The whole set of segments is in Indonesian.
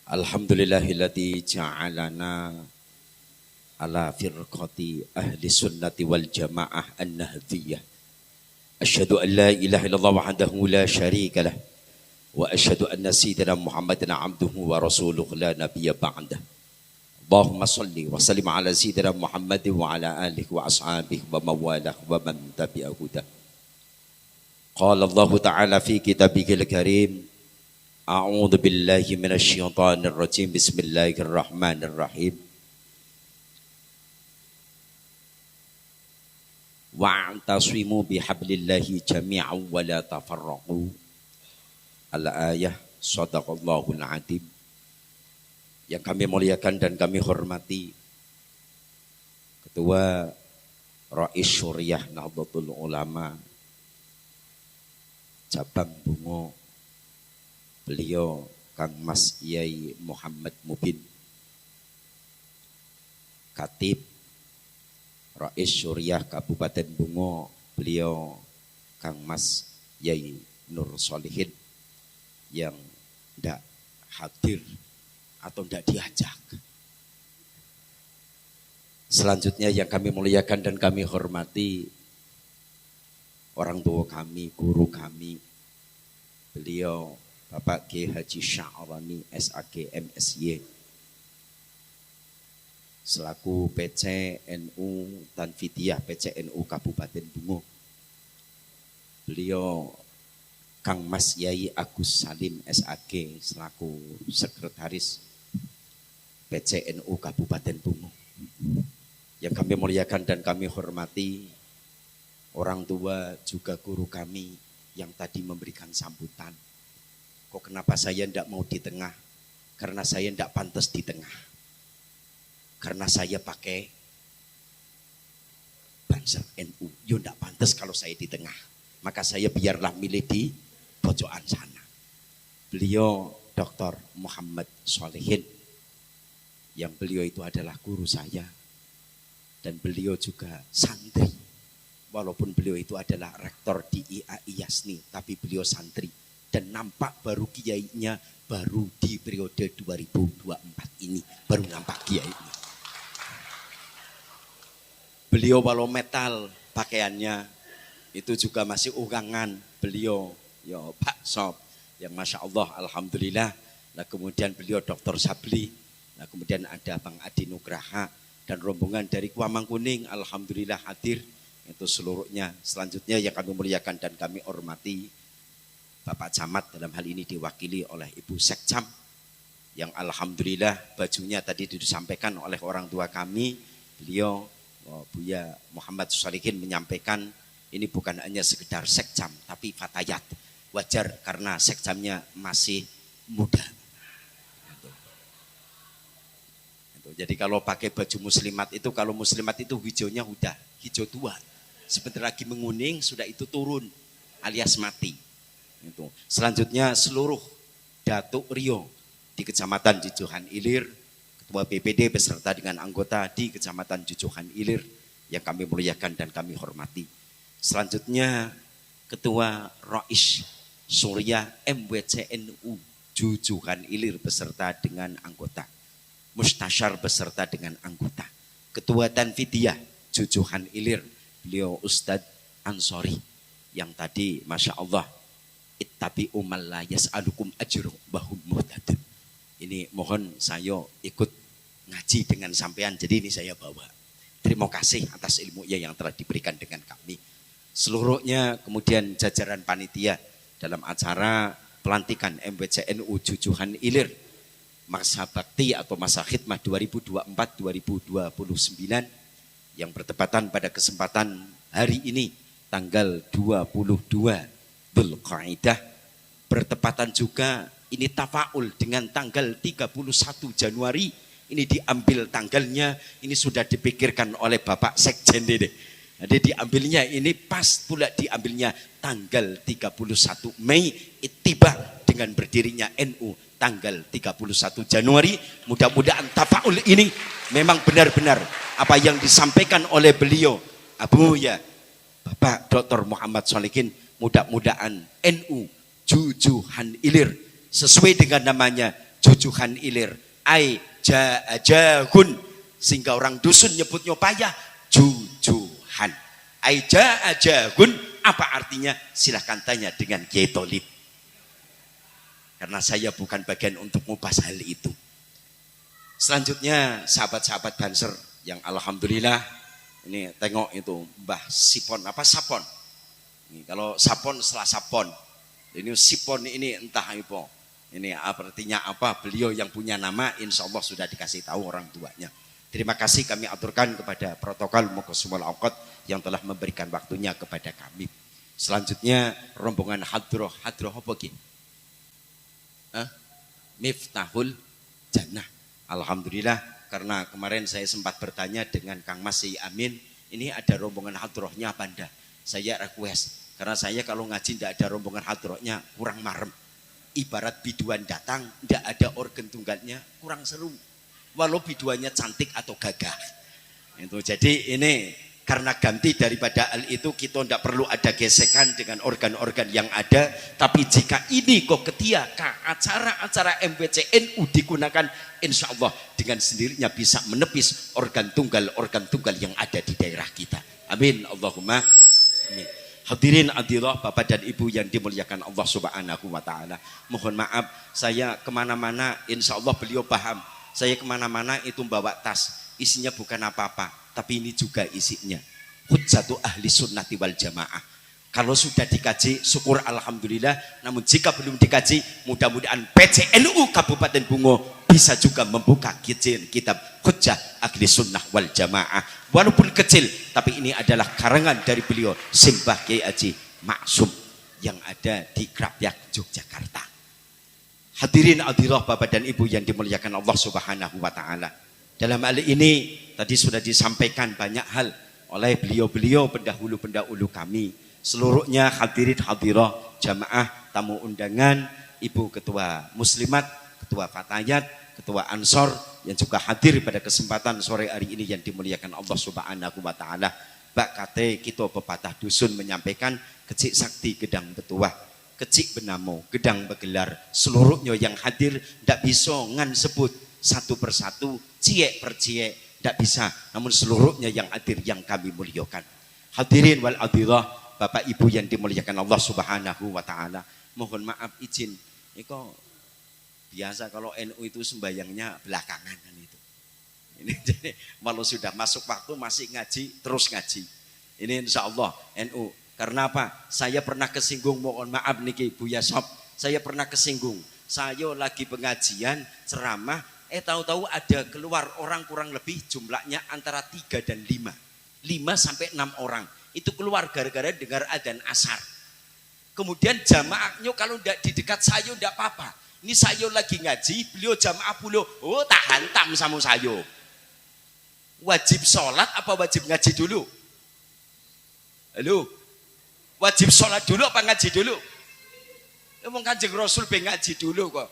Alhamdulillahilladzi ja'alana ala firqati ahli sunnati wal jamaah an-nahdiyah. Asyhadu an la ilaha illallah wahdahu la syarika lah wa asyhadu anna sayyidina Muhammadan abduhu wa rasuluhu la nabiyya ba'dah. Allahumma salli wa sallim ala sayyidina Muhammad wa ala alihi wa ashabihi wa mawalah wa man tabi'a hudah. Qala Allah ta'ala fi kitabihil karim, A'udzu billahi minasyaitonir rajim. Bismillahirrahmanirrahim. Wa'tasimu bihablillahi jami'an wa la tafarraqu. Al-ayah, shadaqallahul adzim. Yang kami muliakan dan kami hormati Ketua Rais Syuriah Nahdlatul Ulama Cabang Bungo, beliau Kang Mas Yai Muhammad Mubin, Katib Rais Syuriah Kabupaten Bungo, beliau Kang Mas Yai Nur Solihin yang tidak hadir atau tidak diajak. Selanjutnya yang kami muliakan dan kami hormati orang tua kami, guru kami, beliau Bapak Kiai Haji Sya'rani SAG MSY selaku PCNU Tanfidiyah PCNU Kabupaten Bungo. Beliau Kang Mas Yai Agus Salim SAG selaku Sekretaris PCNU Kabupaten Bungo. Yang kami muliakan dan kami hormati orang tua juga guru kami yang tadi memberikan sambutan. Kok kenapa saya tidak mau di tengah? Karena saya tidak pantas di tengah. Karena saya pakai Banser NU. Ya tidak pantas kalau saya di tengah. Maka saya biarlah milih di pojokan sana. Beliau Dr. Muhammad Solihin. Yang beliau itu adalah guru saya. Dan beliau juga santri. Walaupun beliau itu adalah rektor di IAI Yasni. Tapi beliau santri. Dan nampak baru kiainya baru di periode 2024 ini. Baru nampak kiainya. Beliau walau metal pakaiannya itu juga masih ugangan. Beliau ya Pak Sob yang Masya Allah Alhamdulillah. Nah kemudian beliau Dr. Sabli. Nah kemudian ada Bang Adi Nugraha. Dan rombongan dari Kuamangkuning Alhamdulillah hadir. Itu seluruhnya. Selanjutnya yang kami muliakan dan kami hormati Bapak Camat dalam hal ini diwakili oleh Ibu Sekcam yang Alhamdulillah bajunya tadi disampaikan oleh orang tua kami. Beliau Buya Muhammad Solihin menyampaikan ini bukan hanya sekedar Sekcam tapi fatayat. Wajar karena Sekcamnya masih muda. Jadi kalau pakai baju muslimat itu, kalau muslimat itu hijaunya udah hijau tua. Sebentar lagi menguning sudah itu turun alias mati. Itu. Selanjutnya seluruh Datuk Rio di Kecamatan Jujuhan Ilir, Ketua BPD beserta dengan anggota di Kecamatan Jujuhan Ilir yang kami muliakan dan kami hormati. Selanjutnya Ketua Rais Syuriah MWCNU Jujuhan Ilir beserta dengan anggota. Mustasyar beserta dengan anggota. Ketua Tanfidiyah Jujuhan Ilir, beliau Ustadz Ansori yang tadi Masya Allah ittabi'u man la yas'alukum ajrum bahum muhtadun. Ini mohon saya ikut ngaji dengan sampean, jadi ini saya bawa. Terima kasih atas ilmunya yang telah diberikan dengan kami. Seluruhnya kemudian jajaran panitia dalam acara pelantikan MWCNU Jujuhan Ilir masa bakti atau masa khidmah 2024-2029 yang bertepatan pada kesempatan hari ini tanggal 22 Dzulqa'dah, bertepatan juga ini tafaul dengan tanggal 31 Januari. Ini diambil tanggalnya, ini sudah dipikirkan oleh Bapak Sekjen ini. Jadi diambilnya ini pas pula diambilnya tanggal 31 Mei ittiba dengan berdirinya NU tanggal 31 Januari. Mudah-mudahan tafaul ini memang benar-benar apa yang disampaikan oleh beliau Abu ya Bapak Dr. Muhammad Solihin. Mudah-mudahan NU Jujuhan Ilir sesuai dengan namanya jujuhan ilir. Ai jahun, sehingga orang dusun nyebutnya payah, jujuhan. Ai jahun, apa artinya? Silahkan tanya dengan Kiai Tholib. Karena saya bukan bagian untuk ngupas hal itu. Selanjutnya sahabat-sahabat Banser yang alhamdulillah ini tengok itu Mbah Sipon apa Sapon. Ini kalau Sapon setelah Sapon. Ini Sipon ini entah apa. Ini artinya apa? Beliau yang punya nama insya Allah sudah dikasih tahu orang tuanya. Terima kasih kami aturkan kepada protokol Muqasimul Awqat yang telah memberikan waktunya kepada kami. Selanjutnya rombongan hadroh apa ki? Miftahul Jannah. Alhamdulillah, karena kemarin saya sempat bertanya dengan Kang Mas Amin, ini ada rombongan hadrohnya apa enggak? Saya request, karena saya kalau ngaji tidak ada rombongan hadrohnya kurang marem. Ibarat biduan datang, tidak ada organ tunggalnya, kurang seru. Walau biduannya cantik atau gagah. Itu jadi ini karena ganti daripada hal itu kita tidak perlu ada gesekan dengan organ-organ yang ada. Tapi jika ini kok ketika acara-acara MWCNU digunakan, insya Allah dengan sendirinya bisa menepis organ tunggal yang ada di daerah kita. Amin. Allahumma amin. Hadirin adillah Bapak dan Ibu yang dimuliakan Allah Subhanahu wa Ta'ala. Mohon maaf saya kemana-mana, insya Allah beliau paham. Saya kemana-mana itu bawa tas, isinya bukan apa-apa, tapi ini juga isinya hujjatu ahli sunnati wal jamaah. Kalau sudah dikaji syukur alhamdulillah, namun jika belum dikaji mudah-mudahan PCNU Kabupaten Bungo bisa juga membuka kitab hujjah ahli sunnah wal jamaah. Walaupun kecil, tapi ini adalah karangan dari beliau Simbah Kiai Haji Maksum yang ada di Krapyak Yogyakarta. Hadirin adillah Bapak dan Ibu yang dimuliakan Allah Subhanahu wa Ta'ala. Dalam hal ini tadi sudah disampaikan banyak hal oleh beliau-beliau pendahulu-pendahulu kami. Seluruhnya hadirin hadirah, jamaah, tamu undangan, Ibu Ketua Muslimat, Ketua Fatayat, Ketua Ansor yang juga hadir pada kesempatan sore hari ini yang dimuliakan Allah Subhanahu wa Ta'ala. Mbak Kate kita pepatah dusun menyampaikan kecik sakti gedang betuah, kecik benamo gedang begelar. Seluruhnya yang hadir tidak bisa ngan sebut satu persatu, ciek per ciek, tidak bisa. Namun seluruhnya yang hadir yang kami muliakan. Hadirin wal adillah, Bapak Ibu yang dimuliakan Allah Subhanahu wa Ta'ala. Mohon maaf izin, ini kok biasa kalau NU itu sembayangnya belakangan kan itu. Ini jadi kalau sudah masuk waktu masih ngaji, terus ngaji. Ini insya Allah NU. Karena apa? Saya pernah kesinggung, mohon maaf niki Buya Sob. Saya pernah kesinggung. Saya lagi pengajian, ceramah, tahu-tahu ada keluar orang kurang lebih jumlahnya antara 3 dan 5. 5 sampai 6 orang. Itu keluar gara-gara dengar adzan asar. Kemudian jamaahnya kalau tidak di dekat saya tidak apa-apa. Ini saya lagi ngaji, beliau jamaah beliau, oh tak hantam sama saya. Wajib sholat apa wajib ngaji dulu? Halo? Wajib sholat dulu apa ngaji dulu? Emang Kanjeng Rasul pengen ngaji dulu kok.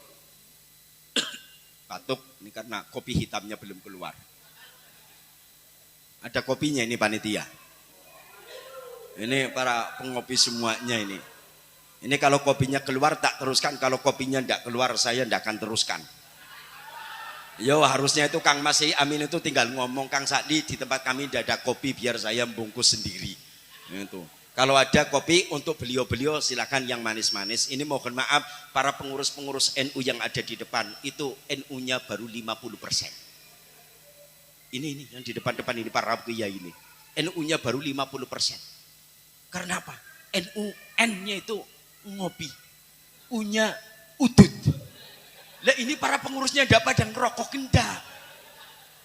Batuk, ini karena kopi hitamnya belum keluar. Ada kopinya ini panitia. Ini para pengopi semuanya ini. Ini kalau kopinya keluar tak teruskan, kalau kopinya tidak keluar saya tidak akan teruskan. Yo harusnya itu Kang Mas Amin itu tinggal ngomong, Kang Sakdi di tempat kami tidak ada kopi biar saya bungkus sendiri. Itu. Kalau ada kopi untuk beliau-beliau silakan yang manis-manis. Ini mohon maaf para pengurus-pengurus NU yang ada di depan itu NU-nya baru 50%. Ini yang di depan-depan ini para kiai ini. NU-nya baru 50%. Karena apa? NU N-nya itu ngopi, U-nya udut. Lah ini para pengurusnya ndak pada ngerokok enggak.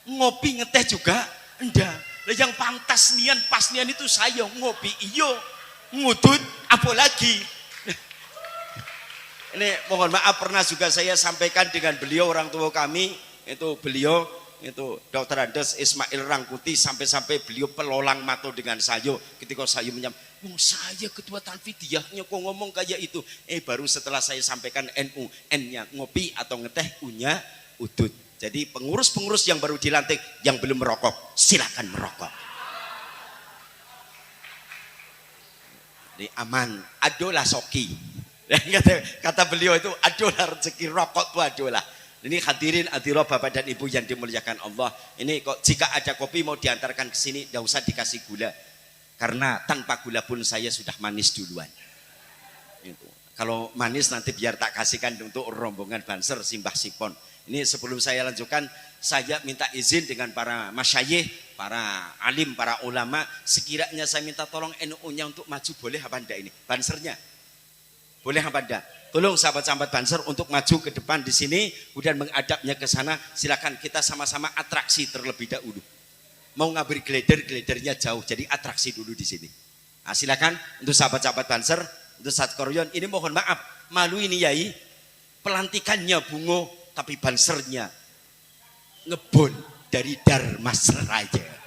Ngopi ngeteh juga enggak. Lah yang pantas nian pas nian itu saya ngopi iyo, ngudut apalagi. Ini mohon maaf pernah juga saya sampaikan dengan beliau orang tua kami, itu beliau itu Dr. Andes Ismail Rangkuti sampai-sampai beliau pelolang mata dengan saya ketika saya saya ketua Tanfidiyahnya kok ngomong kayak itu. Baru setelah saya sampaikan NU, N-nya ngopi atau ngeteh, U-nya udut. Jadi pengurus-pengurus yang baru dilantik yang belum merokok silakan merokok. Ini aman, adolah soki. Kata beliau itu adolah rezeki rokok tuh adolah. Ini hadirin hadirat Bapak dan Ibu yang dimuliakan Allah. Ini kok jika ada kopi mau diantarkan ke sini, tidak usah dikasih gula. Karena tanpa gula pun saya sudah manis duluan. Itu. Kalau manis nanti biar tak kasihkan untuk rombongan Banser Simbah Sipon. Ini sebelum saya lanjutkan, saya minta izin dengan para masyayikh, para alim, para ulama. Sekiranya saya minta tolong NU-nya untuk maju, boleh apa enggak ini? Bansernya. Boleh apa enggak? Tolong sahabat-sahabat Banser untuk maju ke depan di sini, kemudian menghadapnya ke sana. Silakan kita sama-sama atraksi terlebih dahulu. Mau ngambil gleder-gledernya jauh, jadi atraksi dulu di sini. Nah, silakan untuk sahabat-sahabat Banser, untuk Ustaz Koryon. Ini mohon maaf, malu ini Yai. Pelantikannya bungo, tapi Bansernya ngebon dari Darmas Raya.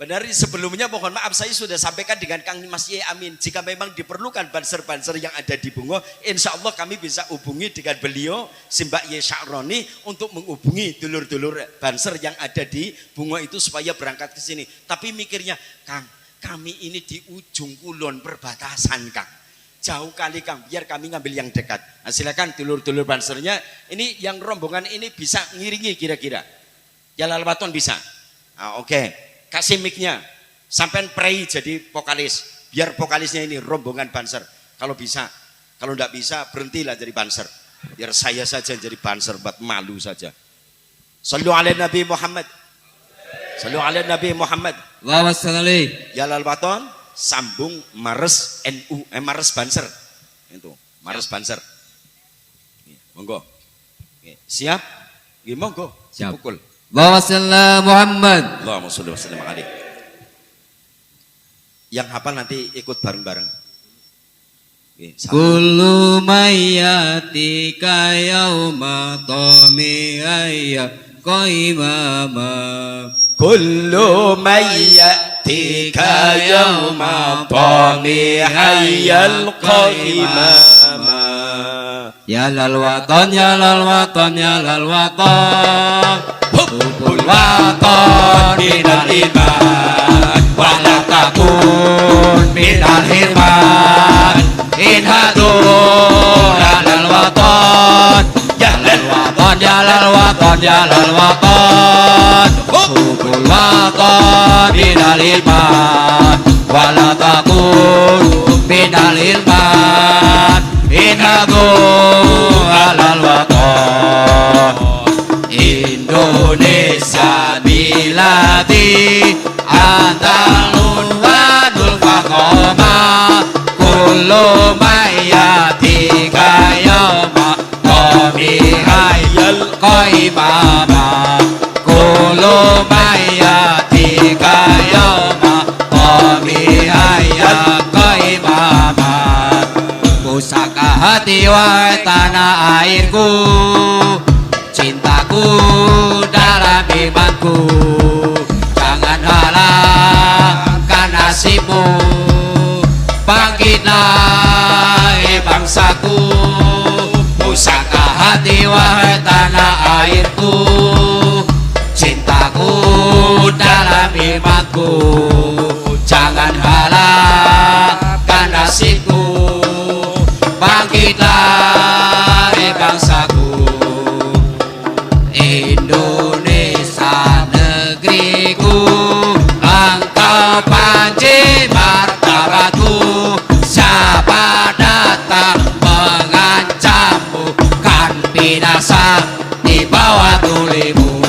Benar, sebelumnya mohon maaf saya sudah sampaikan dengan Kang Mas Ye Amin. Jika memang diperlukan banser-banser yang ada di Bungo, insya Allah kami bisa hubungi dengan beliau Simbah Ye Sya'roni untuk menghubungi dulur-dulur banser yang ada di Bungo itu supaya berangkat ke sini. Tapi mikirnya, Kang, kami ini di ujung kulon perbatasan, Kang. Jauh kali, Kang, biar kami ngambil yang dekat. Nah, silakan dulur-dulur bansernya. Ini yang rombongan ini bisa ngiringi kira-kira. Jalal Waton bisa. Nah, oke. Kasih mic-nya, sampai pray jadi vokalis, biar vokalisnya ini rombongan banser. Kalau bisa, kalau tidak bisa berhentilah jadi banser, biar saya saja jadi banser, buat malu saja. Sallu ala Nabi Muhammad, sallu ala Nabi Muhammad. Allahumma sholli. Jalal Waton sambung Mares NU, Mares Banser, itu Mares Banser. Monggo, siap? Monggo, siap. Pukul. Allahumma sholli Muhammad. Allahumma sholli wa sallim alaihi. Yang hafal nanti ikut bareng-bareng. Kullu mayyatika yauma tami'ayya qaimama. Kullu mayyatika yauma tami'ayya qaimama. Ya lal waton, ya lal waton, ya lal waton. Hubul waton minal iman, wala takun minal hirman. Inhadur alal waton, ya lal waton, ya lal waton, ya lal waton. Hubul waton minal iman, wala takun minal hirman. Inhadur alal waton. Indonesia biladi antalun wadul faqoma. Kullu mayyatika yawma qamihayal qaimama. Kullu mayyatika yawma qamihayal qaimama. Pusaka hati wa tanah airku, cintaku dalam imanku. Jangan halangkan nasibmu, bangkitlah bangsaku. Pusaka hati wahai tanah airku, cintaku dalam imanku. Jangan halangkan nasibku, bangkitlah bangsaku. Indonesia negeriku, engkau panji martabatku. Siapa datang mengancammu, kan binasa di bawah tulimu.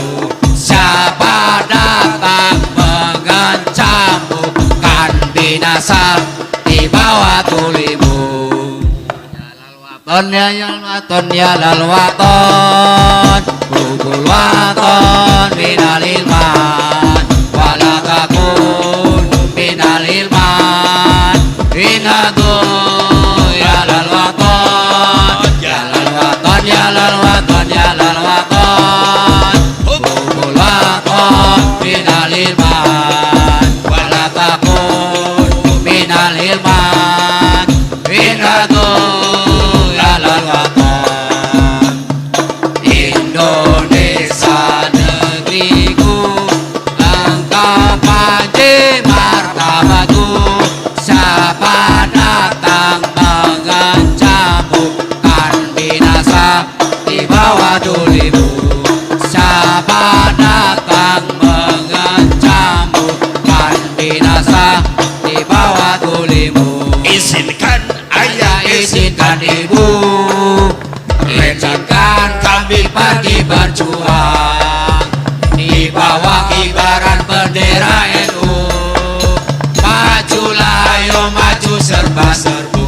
Siapa datang mengancammu, kan binasa di bawah tulimu. Ya waton, ya lal waton. Hubul waton minal ilman, wala takun minal ilman. Inhadu ya lal waton, ya lal waton, ya lal waton, ya lal waton. Hubul waton minal ilman, wala takun minal ilman. Inhadu Indonesia negeriku, engkau panji martabatku. Siapa datang tulimu. Siapa datang mengancammu, kan binasa di bawah tulimu. Izinkan Ayah izinkan ibu, izinkan kami pergi berjuang di bawah kibaran bendera NU. Majulah ayo maju serba-serbu,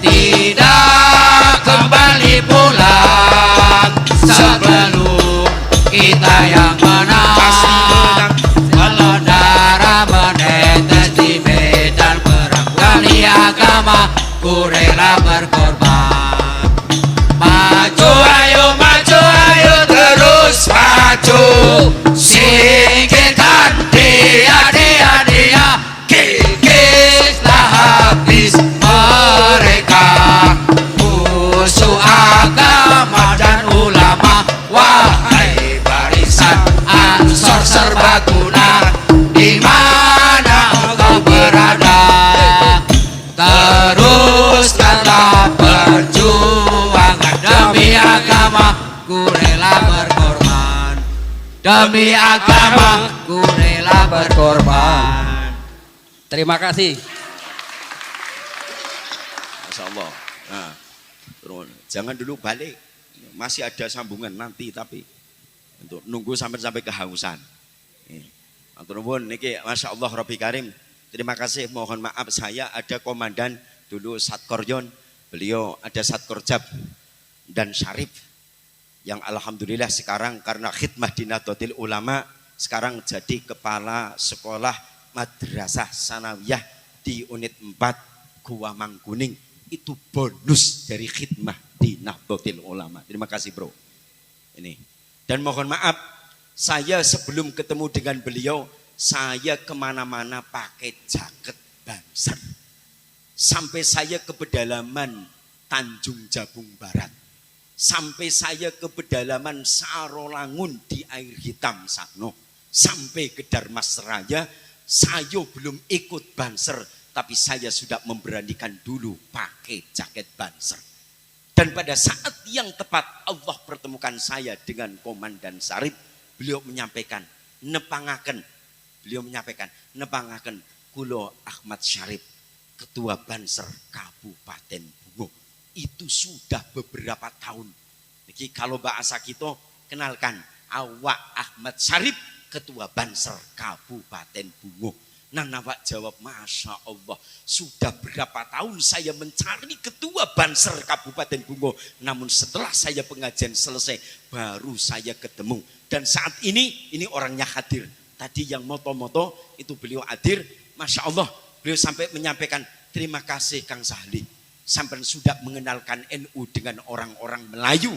tidak kembali pulang sebelum kita yang menang. Kalau darah menetes di medan perang demi agama, ku rela berkorban. Maju ayo terus maju, singkirkan dia, kikislah habis mereka. Musuh agama dan ulama, wahai barisan Ansor serbaguna, di mana engkau berada? Teruskanlah perjuangan demi agama, ku rela berkorban. Demi agama, ku rela berkorban. Terima kasih. Masya Allah. Nah, jangan dulu balik, masih ada sambungan nanti, tapi untuk nunggu sampai kehausan. Matur nuwun niki, Masya Allah Rabbi Karim. Terima kasih, mohon maaf saya ada komandan dulu Satkorjon, beliau ada Satkorjab dan Syarif yang alhamdulillah sekarang karena khidmah di Nahdlatul Ulama sekarang jadi kepala sekolah madrasah sanawiyah di unit 4 Gua Mangkuning. Itu bonus dari khidmah di Nahdlatul Ulama. Terima kasih bro. Ini. Dan mohon maaf, saya sebelum ketemu dengan beliau, saya kemana-mana pakai jaket Banser. Sampai saya ke pedalaman Tanjung Jabung Barat. Sampai saya ke pedalaman Sarolangun di Air Hitam Sano. Sampai ke Darmasraya, saya belum ikut Banser. Tapi saya sudah memberanikan dulu pakai jaket Banser. Dan pada saat yang tepat Allah pertemukan saya dengan Komandan Syarif. Beliau menyampaikan, nepangaken kulo Ahmad Syarif, Ketua Banser Kabupaten Bungo. Itu sudah beberapa tahun. Jadi kalau bahasa kita kenalkan, awak Ahmad Syarif, Ketua Banser Kabupaten Bungo. Nah awak jawab, Masya Allah, sudah berapa tahun saya mencari Ketua Banser Kabupaten Bungo. Namun setelah saya pengajian selesai, baru saya ketemu. Dan saat ini orangnya hadir. Tadi yang moto-moto itu beliau hadir. Masya Allah, beliau sampai menyampaikan, terima kasih Kang Sahli. Sampai sudah mengenalkan NU dengan orang-orang Melayu.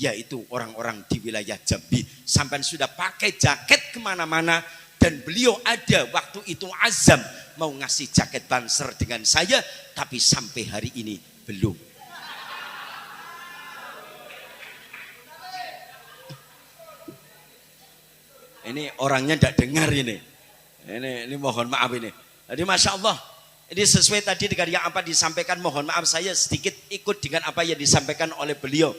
Yaitu orang-orang di wilayah Jambi. Sampai sudah pakai jaket kemana-mana. Dan beliau ada waktu itu azam mau ngasih jaket Banser dengan saya. Tapi sampai hari ini belum. Ini orangnya tidak dengar ini. Ini mohon maaf ini. Jadi Masya Allah. Ini sesuai tadi dengan yang apa disampaikan. Mohon maaf saya sedikit ikut dengan apa yang disampaikan oleh beliau.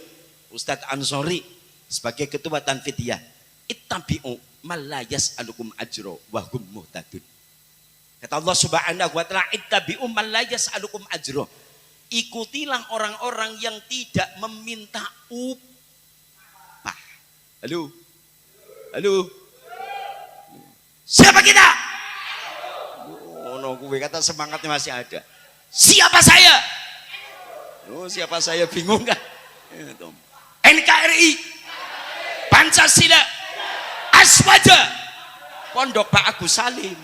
Ustadz Ansori sebagai ketua Tanfidiyah. Ittabi'u malayas alukum ajro wahum muhtadun. Kata Allah Subhanahu wa ta'ala, ittabi'u malayas alukum ajro. Ikutilah orang-orang yang tidak meminta upah. Halo. Siapa kita? Oh, no, gue kata semangatnya masih ada. Siapa saya? Oh, siapa saya bingung kan? NKRI, Pancasila, Aswaja, Pondok Pak Agus Salim.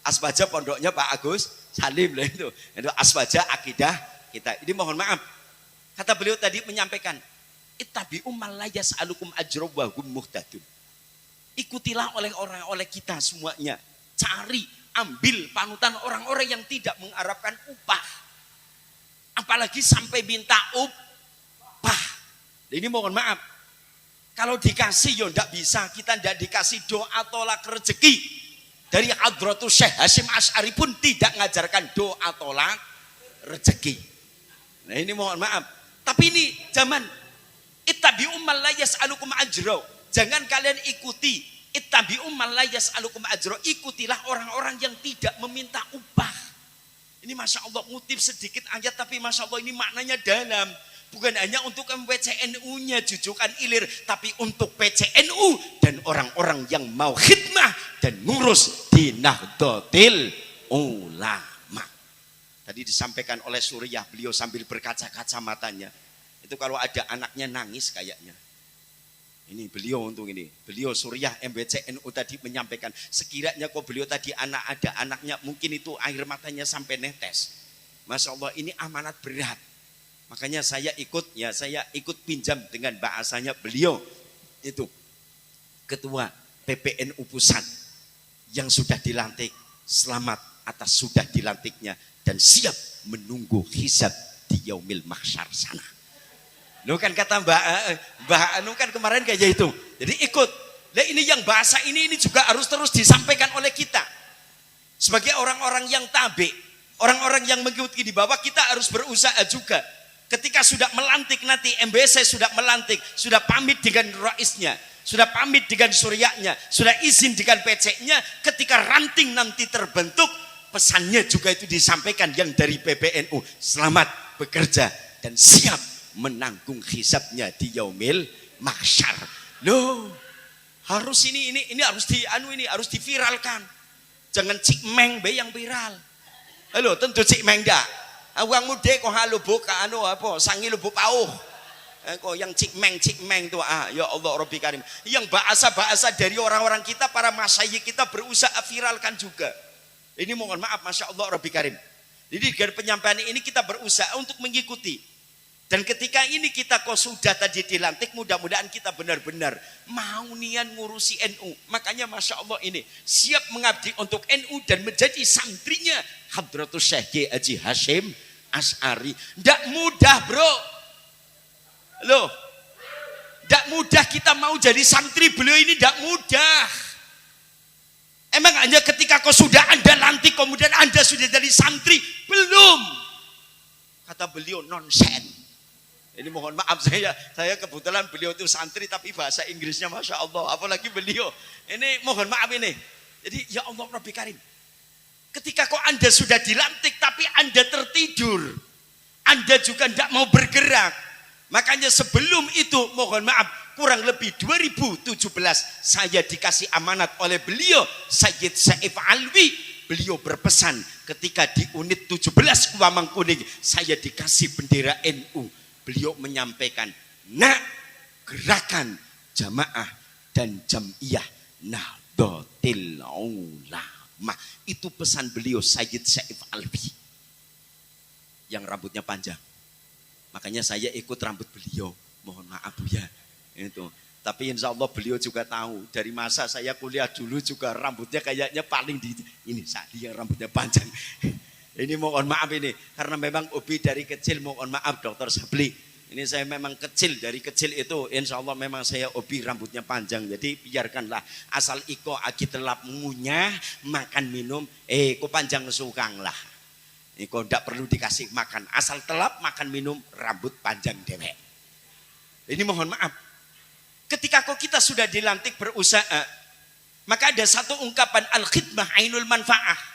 Aswaja pondoknya Pak Agus Salim lah itu. Itu Aswaja akidah kita. Ini mohon maaf. Kata beliau tadi menyampaikan, ittabi'u malayas alukum ajro wa hum muhtadun. Ikutilah oleh kita semuanya. Cari, ambil panutan orang-orang yang tidak mengharapkan upah. Apalagi sampai minta upah. Ini mohon maaf. Kalau dikasih ya tidak bisa. Kita tidak dikasih doa tolak rezeki. Dari Hadratus Syekh Hasyim Asy'ari pun tidak mengajarkan doa tolak rezeki. Nah ini mohon maaf. Tapi ini zaman Ittabi'u man la yas'alukum ajra. Jangan kalian ikuti. Ittabi'u man la yas'alukum ajra. Ikutilah orang-orang yang tidak meminta upah. Ini Masya Allah ngutip sedikit ayat tapi Masya Allah ini maknanya dalam. Bukan hanya untuk PCNU-nya jujukan ilir, tapi untuk PCNU dan orang-orang yang mau khidmah dan ngurus di Nahdlatul Ulama. Tadi disampaikan oleh Suriah, beliau sambil berkaca-kaca matanya. Itu kalau ada anaknya nangis kayaknya. Ini beliau untuk ini. Beliau Suriah MBCNU tadi menyampaikan, sekiranya kok beliau tadi ada anaknya, mungkin itu air matanya sampai netes. Masya Allah ini amanat berat. Makanya saya ikut pinjam dengan bahasanya beliau itu ketua PPNU pusat yang sudah dilantik. Selamat atas sudah dilantiknya dan siap menunggu hisab di yaumil mahsyar sana. Lu kan kata Mbak Anu kan kemarin kayak itu. Jadi ikut. Nah ini yang bahasa ini juga harus terus disampaikan oleh kita. Sebagai orang-orang yang tabe, orang-orang yang mengikuti di bawah, kita harus berusaha juga. Ketika sudah melantik nanti MBC sudah melantik, sudah pamit dengan raisnya, sudah pamit dengan suryanya, sudah izin dengan PC-nya, ketika ranting nanti terbentuk, pesannya juga itu disampaikan yang dari PPNU, selamat bekerja dan siap menanggung hisabnya di yaumil mahsyar. Loh, harus ini harus diviralkan. Jangan Cik Meng be yang viral. Halo, tentu Cik Meng dah. Awang muda kok halu buka sangi lu pauh. Kok yang Cik Meng tuh ya Allah Rabbi Karim. Yang bahasa-bahasa dari orang-orang kita, para masyayikh kita berusaha viralkan juga. Ini mohon maaf Masya Allah Rabbi Karim. Jadi dari penyampaian ini kita berusaha untuk mengikuti. Dan ketika ini kita kok sudah tadi dilantik, mudah-mudahan kita benar-benar mau nian ngurusi NU. Makanya Masya Allah ini siap mengabdi untuk NU dan menjadi santrinya Hadratus Syekh Haji Hashim Asy'ari. Tidak mudah bro. Loh, tidak mudah kita mau jadi santri beliau ini, tidak mudah. Emang hanya ketika kau sudah Anda lantik kemudian Anda sudah jadi santri? Belum. Kata beliau nonsen. Ini mohon maaf saya kebetulan beliau itu santri tapi bahasa Inggrisnya Masya Allah. Apalagi beliau. Ini mohon maaf ini. Jadi ya Allah Rabbi Karim. Ketika kok Anda sudah dilantik tapi Anda tertidur. Anda juga tidak mau bergerak. Makanya sebelum itu mohon maaf kurang lebih 2017 saya dikasih amanat oleh beliau Sayyid Saif Alwi. Beliau berpesan ketika di unit 17 Kuamangkuning saya dikasih bendera NU. Beliau menyampaikan, nak gerakan jamaah dan jamiyah Nahdlatul Ulama. Itu pesan beliau Sayyid Saif Alwi yang rambutnya panjang. Makanya saya ikut rambut beliau. Mohon maaf Bu ya. Itu. Tapi insya Allah beliau juga tahu. Dari masa saya kuliah dulu juga rambutnya kayaknya paling ini Sadi yang rambutnya panjang. Ini mohon maaf ini. Karena memang Ubi dari kecil mohon maaf Dokter Sabli. Ini saya memang kecil. Dari kecil itu insya Allah memang saya Ubi rambutnya panjang. Jadi biarkanlah. Asal iko agi telap ngunyah. Makan minum. Kok panjang sukang lah. Iko tidak perlu dikasih makan. Asal telap makan minum rambut panjang dewek. Ini mohon maaf. Ketika kok kita sudah dilantik berusaha. Maka ada satu ungkapan. Al-khidmah ainul manfa'ah.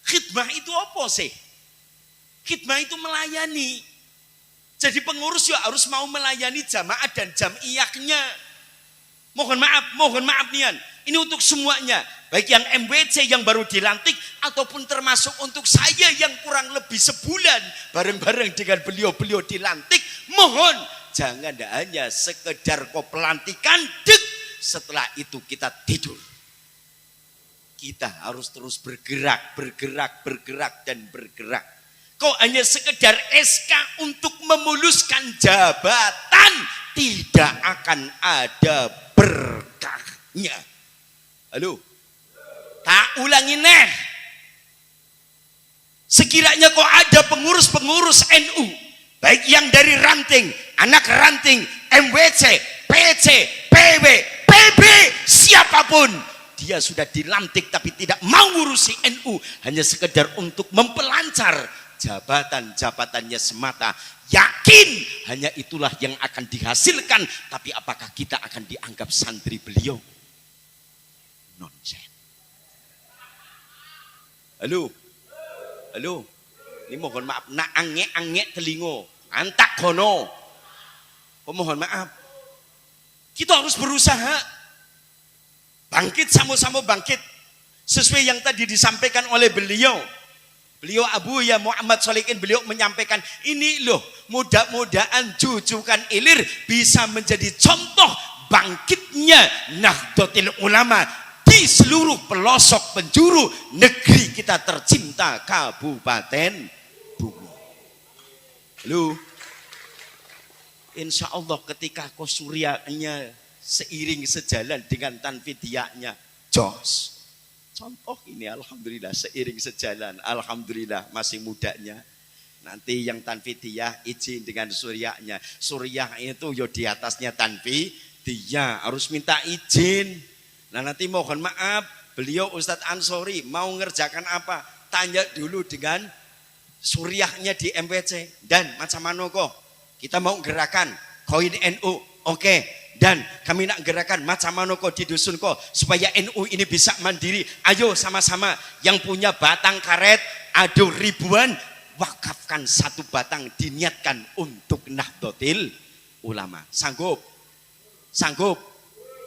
Khidmah itu apa sih? Khidmah itu melayani. Jadi pengurus ya harus mau melayani jamaah dan jamiyahnya. Mohon maaf nian. Ini untuk semuanya. Baik yang MWC yang baru dilantik ataupun termasuk untuk saya yang kurang lebih sebulan bareng-bareng dengan beliau dilantik. Mohon jangan hanya sekedar kau pelantikan setelah itu kita tidur. Kita harus terus bergerak. Kau hanya sekedar SK untuk memuluskan jabatan, tidak akan ada berkahnya. Halo, tak ulangi neh. Sekiranya kau ada pengurus-pengurus NU, baik yang dari ranting, anak ranting, MWC, PC, PW, PB, siapapun. Dia sudah dilantik tapi tidak mau ngurusi NU. Hanya sekedar untuk mempelancar jabatan-jabatannya semata. Yakin hanya itulah yang akan dihasilkan, tapi apakah kita akan dianggap santri beliau? Nonsen. Halo. Halo. Ini mohon maaf, nak angek telingo, antak kono. Oh, mohon maaf. Kita harus berusaha bangkit, sama-sama bangkit sesuai yang tadi disampaikan oleh beliau. Beliau Abu Ya Muhammad Sholihin, beliau menyampaikan ini loh, mudah-mudahan jujukan ilir bisa menjadi contoh bangkitnya Nahdlatul Ulama di seluruh pelosok penjuru negeri kita tercinta Kabupaten Bumi. Lu insya Allah ketika kosuryanya seiring sejalan dengan tanfidiyahnya jos. Contoh ini alhamdulillah seiring sejalan, alhamdulillah masih mudanya. Nanti yang tanfidiyah izin dengan suryahnya. Suryah itu yo di atasnya tanfidiyah, harus minta izin. Nah nanti mohon maaf, beliau Ustadz Ansori mau ngerjakan apa? Tanya dulu dengan suryahnya di MPC. Dan macam mana kok? Kita mau gerakan koin NU, oke. Dan kami nak gerakan macam mana kok di dusun kok supaya NU ini bisa mandiri. Ayo sama-sama yang punya batang karet ada ribuan, wakafkan satu batang diniatkan untuk Nahdlatul Ulama. Sanggup? Sanggup?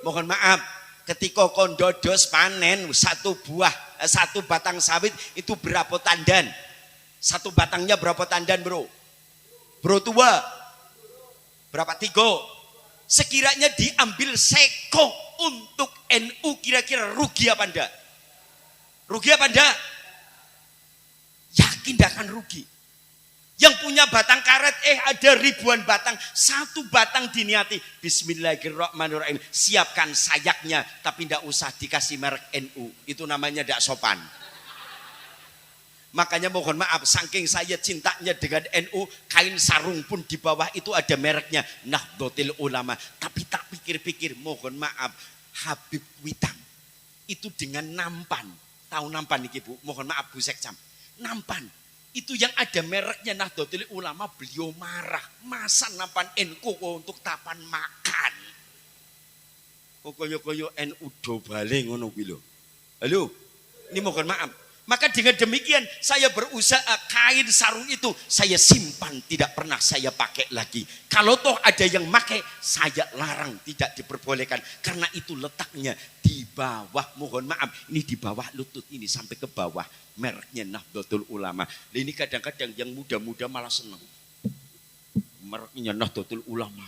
Mohon maaf, ketika kondodos panen satu batang sawit itu berapa tandan? Satu batangnya berapa tandan bro? Bro tua? Berapa? 3. Sekiranya diambil seko untuk NU kira-kira rugi apa enggak? Rugi apa enggak? Yakin tidak akan rugi. Yang punya batang karet ada ribuan batang, satu batang diniati bismillahirrahmanirrahim, siapkan sayapnya tapi tidak usah dikasih merek NU, itu namanya tidak sopan. Makanya mohon maaf, saking saya cintanya dengan NU, kain sarung pun di bawah itu ada mereknya Nahdlatul Ulama. Tapi tak pikir-pikir, mohon maaf, Habib Witam itu dengan nampan, tahu nampan nih Bu? Mohon maaf Bu Sekjam, nampan itu yang ada mereknya Nahdlatul Ulama, beliau marah, masa nampan NU untuk tapan makan? Koyo-koyo NU do bale ngono kuwi lho. Halo, ini mohon maaf. Maka dengan demikian saya berusaha kain sarung itu saya simpan, tidak pernah saya pakai lagi. Kalau toh ada yang pakai, saya larang, tidak diperbolehkan. Karena itu letaknya di bawah, mohon maaf, ini di bawah lutut ini sampai ke bawah. Mereknya Nahdlatul Ulama. Nah, ini kadang-kadang yang muda-muda malah senang. Mereknya Nahdlatul Ulama.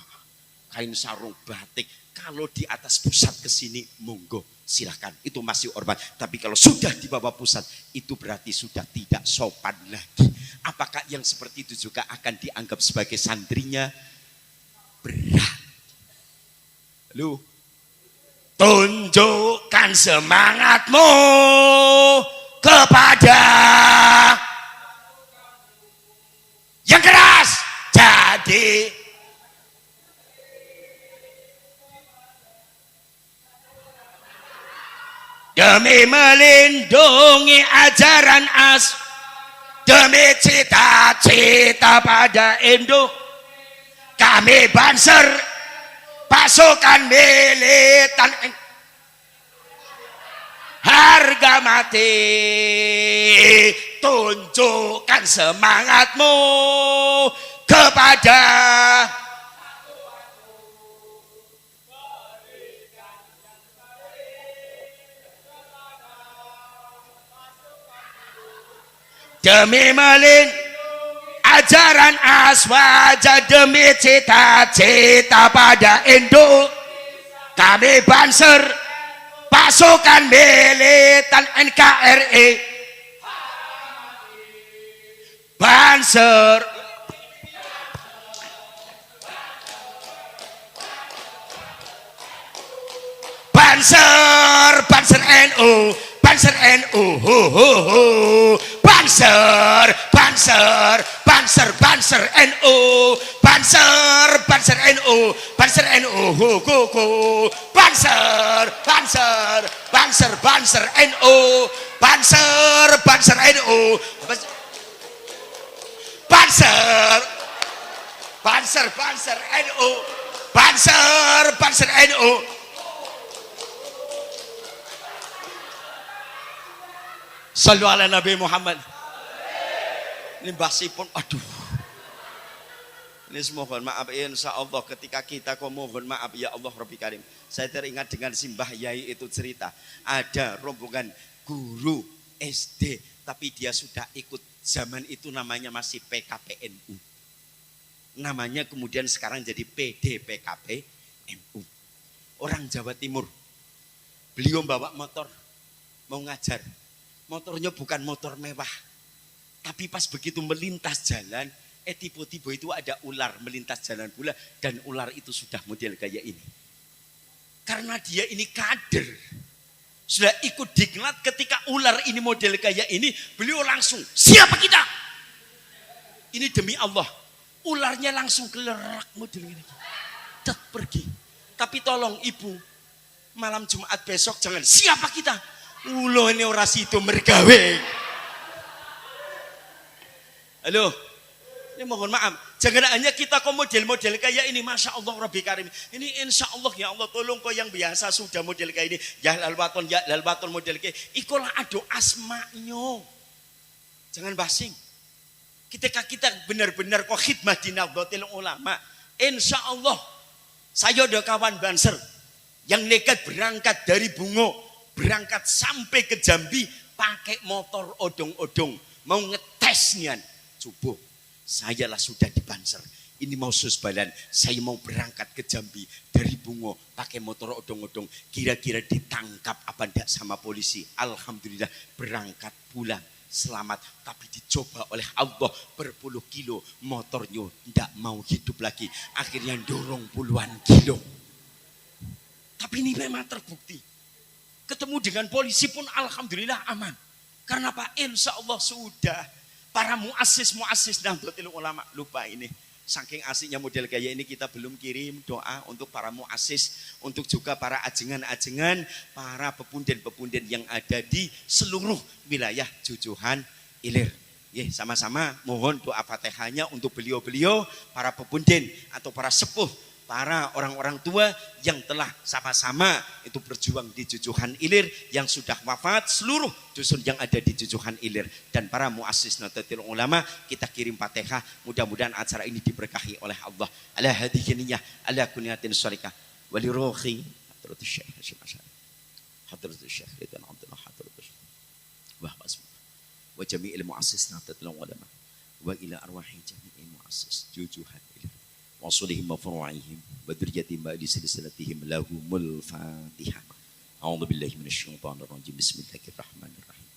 Kain sarung batik. Kalau di atas pusat ke sini, monggo. Silahkan, itu masih hormat. Tapi kalau sudah di bawah pusat, itu berarti sudah tidak sopan lagi. Apakah yang seperti itu juga akan dianggap sebagai santrinya? Berat. Lu tunjukkan semangatmu kepada yang keras. Jadi demi melindungi ajaran demi cita-cita pada induk, kami Banser pasukan militan harga mati. Tunjukkan semangatmu kepada demi ajaran aswaja, demi cita-cita pada induk, kami Banser pasukan militan NKRI. Banser Banser NU, Banser NU, Banser NU, Banser NU, Banser NU, Banser NU, Banser NU, Banser Banser NU. Banser NU. Sallu ala Nabi Muhammad. Limbasipun, aduh. Ini mohon maaf insya Allah ketika kita mohon maaf ya Allah Rabbi Karim. Saya teringat dengan Simbah Yai itu cerita. Ada rombongan guru SD tapi dia sudah ikut zaman itu namanya masih PKPNU. Namanya kemudian sekarang jadi PDPKPMU. Orang Jawa Timur. Beliau bawa motor mau ngajar. Motornya bukan motor mewah. Tapi pas begitu melintas jalan, tiba-tiba itu ada ular melintas jalan pula dan ular itu sudah model kayak ini. Karena dia ini kader. Sudah ikut diklat ketika ular ini model kayak ini, beliau langsung, siapa kita? Ini demi Allah. Ularnya langsung kelerak model ini. Tet pergi. Tapi tolong ibu, malam Jumat besok jangan siapa kita? Ulo ini orasi itu mergawe. Halo. Ini mohon maaf, jangan hanya kita kok model-model kayak ini, Masya Allah Rabbi Karim. Ini insya Allah ya Allah tolong kok yang biasa sudah model kayak ini. Ya lalbaton model kayak ikolah ado asma'nyo. Jangan basing. Ketika kita benar-benar kok khidmat di Nahdlatul Ulama, insya Allah saya ada kawan Banser yang nekat berangkat dari Bungo, berangkat sampai ke Jambi pakai motor odong-odong mau ngetes nian subuh. Saya lah sudah di Banser. Ini mau susbalan. Saya mau berangkat ke Jambi dari Bungo pakai motor odong-odong. Kira-kira ditangkap apa enggak sama polisi? Alhamdulillah berangkat pulang selamat. Tapi dicoba oleh Allah berpuluh kilo motornya enggak mau hidup lagi. Akhirnya dorong puluhan kilo. Tapi ini memang terbukti. Ketemu dengan polisi pun alhamdulillah aman. Karena Pak insya Allah sudah. Para muassis Nahdlatul Ulama lupa ini. Saking asiknya model kayak ini kita belum kirim doa untuk para muassis, untuk juga para ajengan-ajengan, para pepunden-pepunden yang ada di seluruh wilayah Jujuhan Ilir. Ya, sama-sama mohon doa Fatihahnya untuk beliau-beliau, para pepunden atau para sepuh, para orang-orang tua yang telah sama-sama itu berjuang di Jujuhan Ilir, yang sudah wafat seluruh dusun yang ada di Jujuhan Ilir, dan para muassis Nahdlatul Ulama kita kirim Fatihah. Mudah-mudahan acara ini diberkahi oleh Allah. Ala hadhihi niyyah ala kunyatin syarikah wali ruhi hadratus syekh hadratus syekh dan Abdullah hadratus wa jami'il muassis Nahdlatul Ulama wa ila arwahi jami'il muassis Jujuhan Ilir wasulihim wa furu'ihim wa dzurriyyatihim ba'di silsilatihim lahumul Fatihah. A'udzu billahi minasyaitonir rajim. Bismillahirrahmanirrahim.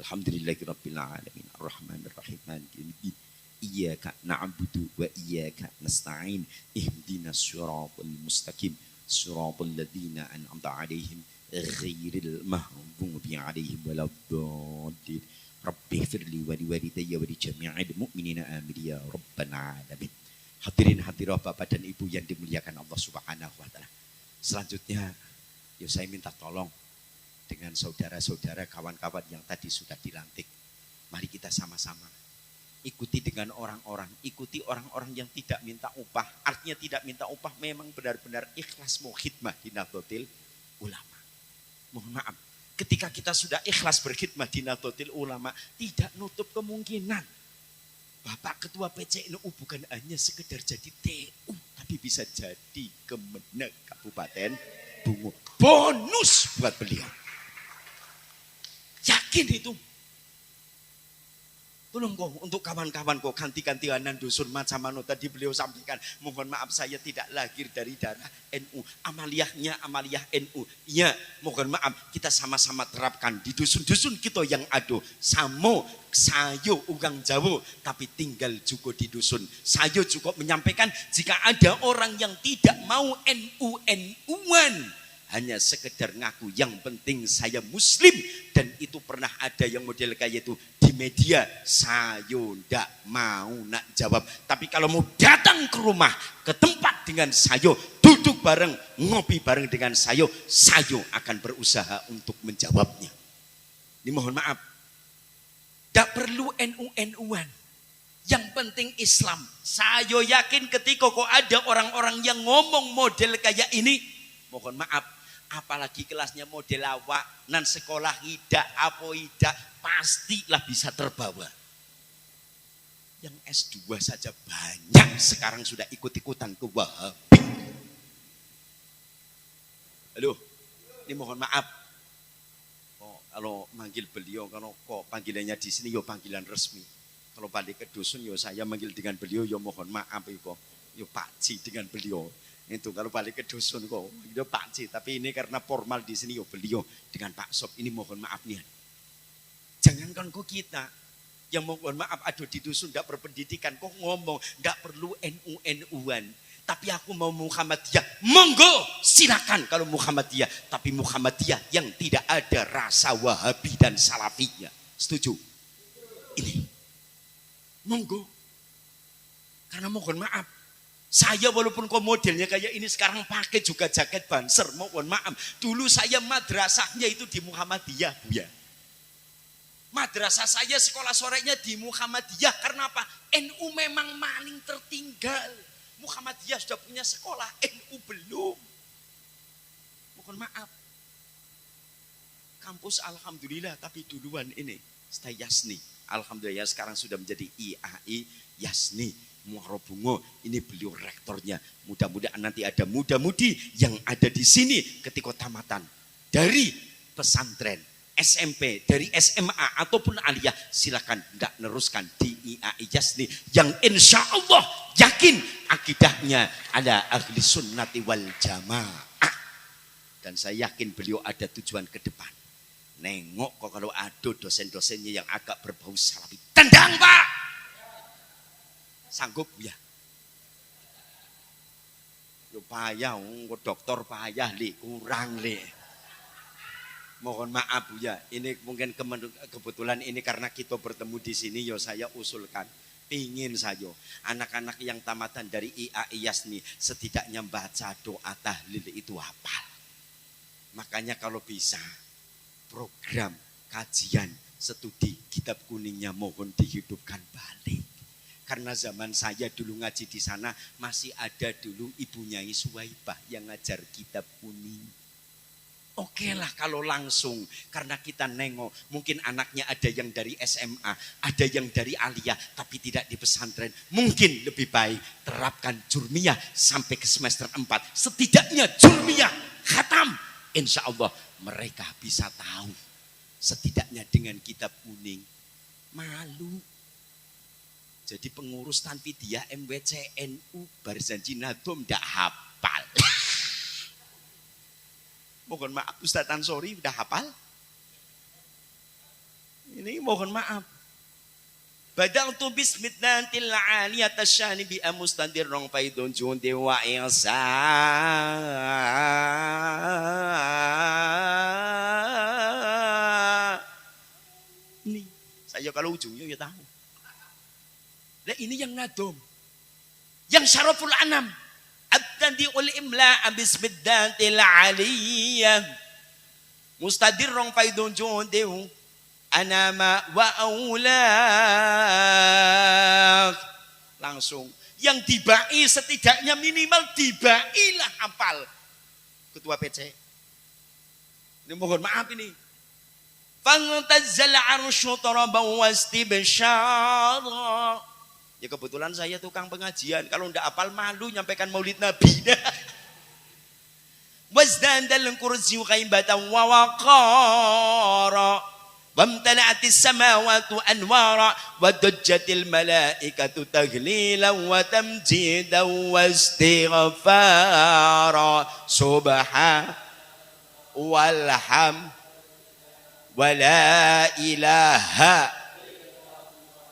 Alhamdulillahirabbil alamin arrahmanir rahim maliki yaumiddin. Iyyaka na'budu wa iyyaka nasta'in. Ihdinas siratal mustaqim. Siratal ladzina an'amta 'alaihim ghairil maghdubi 'alaihim waladdallin. Rabbi firli wa liwalidayya wa li jami'il mu'minina amin ya rabbal alamin. Hadirin hadirat Bapak dan Ibu yang dimuliakan Allah Subhanahu wa taala. Selanjutnya ya saya minta tolong dengan saudara-saudara kawan-kawan yang tadi sudah dilantik. Mari kita sama-sama ikuti dengan orang-orang, ikuti orang-orang yang tidak minta upah. Artinya tidak minta upah memang benar-benar ikhlas mau khidmah di Nahdlatul Ulama. Mohon maaf, ketika kita sudah ikhlas berkhidmah di Nahdlatul Ulama, tidak nutup kemungkinan Bapak Ketua PCNU bukan hanya sekedar jadi TU, tapi bisa jadi Kemenak Kabupaten Bungo. Bonus buat beliau. Yakin itu. Tolong kok untuk kawan-kawan kok ganti-gantianan dusun macam mana tadi beliau sampaikan. Mohon maaf saya tidak lahir dari darah NU. Amaliyahnya amaliyah NU. Ya, mohon maaf kita sama-sama terapkan di dusun-dusun kita yang ada. Samo sayo ugang Jawa tapi tinggal juga di dusun. Saya cukup menyampaikan jika ada orang yang tidak mau NU-NU-an, hanya sekedar ngaku yang penting saya muslim, dan itu pernah ada yang model kayak itu di media, saya ndak mau nak jawab. Tapi kalau mau datang ke rumah, ke tempat dengan saya, duduk bareng, ngopi bareng dengan saya akan berusaha untuk menjawabnya. Ini mohon maaf, ndak perlu NU-NU-an. Yang penting Islam. Saya yakin ketika kok ada orang-orang yang ngomong model kayak ini, mohon maaf, apalagi kelasnya model awak, nan sekolah tidak, apa tidak, pastilah bisa terbawa. Yang S2 saja banyak sekarang sudah ikut-ikutan ke Wahabi. Halo, ini mohon maaf. Oh, kalau manggil beliau, kalau kok panggilannya di sini, yo panggilan resmi. Kalau balik ke dusun, yo saya manggil dengan beliau, yo mohon maaf, yo Pakcik dengan beliau. Itu kalau balik ke dusun kok, yo Pakcik. Tapi ini karena formal di sini, yo beliau dengan Pak Sob. Ini mohon maaf nih. Jangankan kok kita yang mohon maaf ada di dusun tidak berpendidikan, kok ngomong nggak perlu NU-NU-an. Tapi aku mau Muhammadiyah, monggo silakan kalau Muhammadiyah. Tapi Muhammadiyah yang tidak ada rasa Wahabi dan Salafinya. Setuju? Ini. Monggo. Karena mohon maaf. Saya walaupun kok modelnya kayak ini sekarang pakai juga jaket banser. Mohon maaf. Dulu saya madrasahnya itu di Muhammadiyah, Bu ya. Madrasah saya sekolah sorenya di Muhammadiyah. Karena apa? NU memang maling tertinggal. Muhammadiyah sudah punya sekolah, NU belum. Mohon maaf. Kampus alhamdulillah, tapi duluan ini Stay Yasni. Alhamdulillah sekarang sudah menjadi IAI Yasni Muarobungo. Ini beliau rektornya. Mudah-mudahan nanti ada muda-mudi yang ada di sini ketika tamatan dari pesantren, SMP, dari SMA ataupun aliyah, silakan tidak neruskan di IAI Yasni yang insya Allah yakin akidahnya ada ahli sunnati wal jamaah. Dan saya yakin beliau ada tujuan ke depan. Nengok kok kalau ada dosen-dosennya yang agak berbau salafi, tendang Pak. Sanggup ya? Yo payah, dokter payah li, kurang li. Mohon maaf Bu ya, ini mungkin kebetulan ini karena kita bertemu di sini, yo saya usulkan, pingin saya anak-anak yang tamatan dari IAI Yasni setidaknya baca doa tahlil itu hafal. Makanya kalau bisa program kajian studi kitab kuningnya mohon dihidupkan balik. Karena zaman saya dulu ngaji di sana masih ada dulu Ibu Nyai Suwaibah yang ngajar kitab kuning. Oke lah kalau langsung, karena kita nengok mungkin anaknya ada yang dari SMA, ada yang dari aliyah tapi tidak di pesantren. Mungkin lebih baik terapkan jurmiyah sampai ke semester 4. Setidaknya jurmiyah khatam. Insya Allah mereka bisa tahu. Setidaknya dengan kitab kuning. Malu. Jadi pengurus Tanfidiyah MWCNU Barzan Jinadom tidak hafal. Mohon maaf Ustaz Ansori udah hafal? Ini mohon maaf. Badaltu bismillatil aliyat asyani bi amustandir rong faidun junti wa isa. Ini saya kalau ujungnya ya tahu. Nah ini yang nadom. Yang syaraful anam. Abtadi'ul imla bismiddatil aliyah. Mustadirrong faidun jundiw. Anama wa aulak. Langsung. Yang dibai setidaknya minimal dibailah hafal. Ketua PC. Ini mohon maaf ini. Fantazzal arsyu tarabaw wastibsyara. Ya kebetulan saya tukang pengajian. Kalau tidak hafal malu nyampaikan maulid Nabi. Wazdandal kursi ghaibatan wa waqara. Wamtala'atis samawati anwara. Wadajjatil malaikatu taghlilan wa tamjidan wa istighfara. Subhan walham wa la ilaha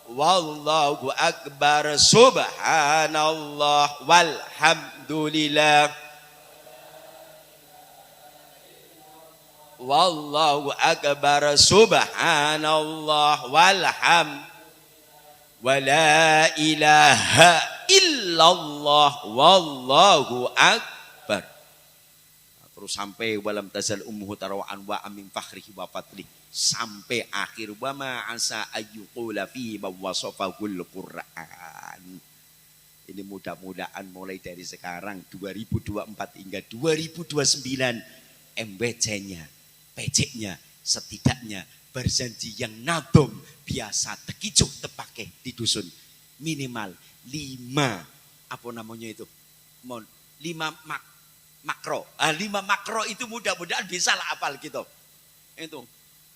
wallahu akbar, subhanallah walhamdulillah, wallahu akbar, subhanallah walham wa la ilaha illallah wallahu akbar. Terus sampai walam tazal ummuhu tarawaan wa amin fakhrihi wa fadli. Sampai akhir wa ma asa ayyuqula fi mawasafahul Qur'an. Ini mudah-mudahan mulai dari sekarang 2024 hingga 2029 MBC-nya, PJ-nya setidaknya berjanji yang nadom biasa tekicuk tepake di dusun minimal 5 apa namanya itu 5 makro. 5 makro itu mudah-mudahan bisa lah apal gitu. Itu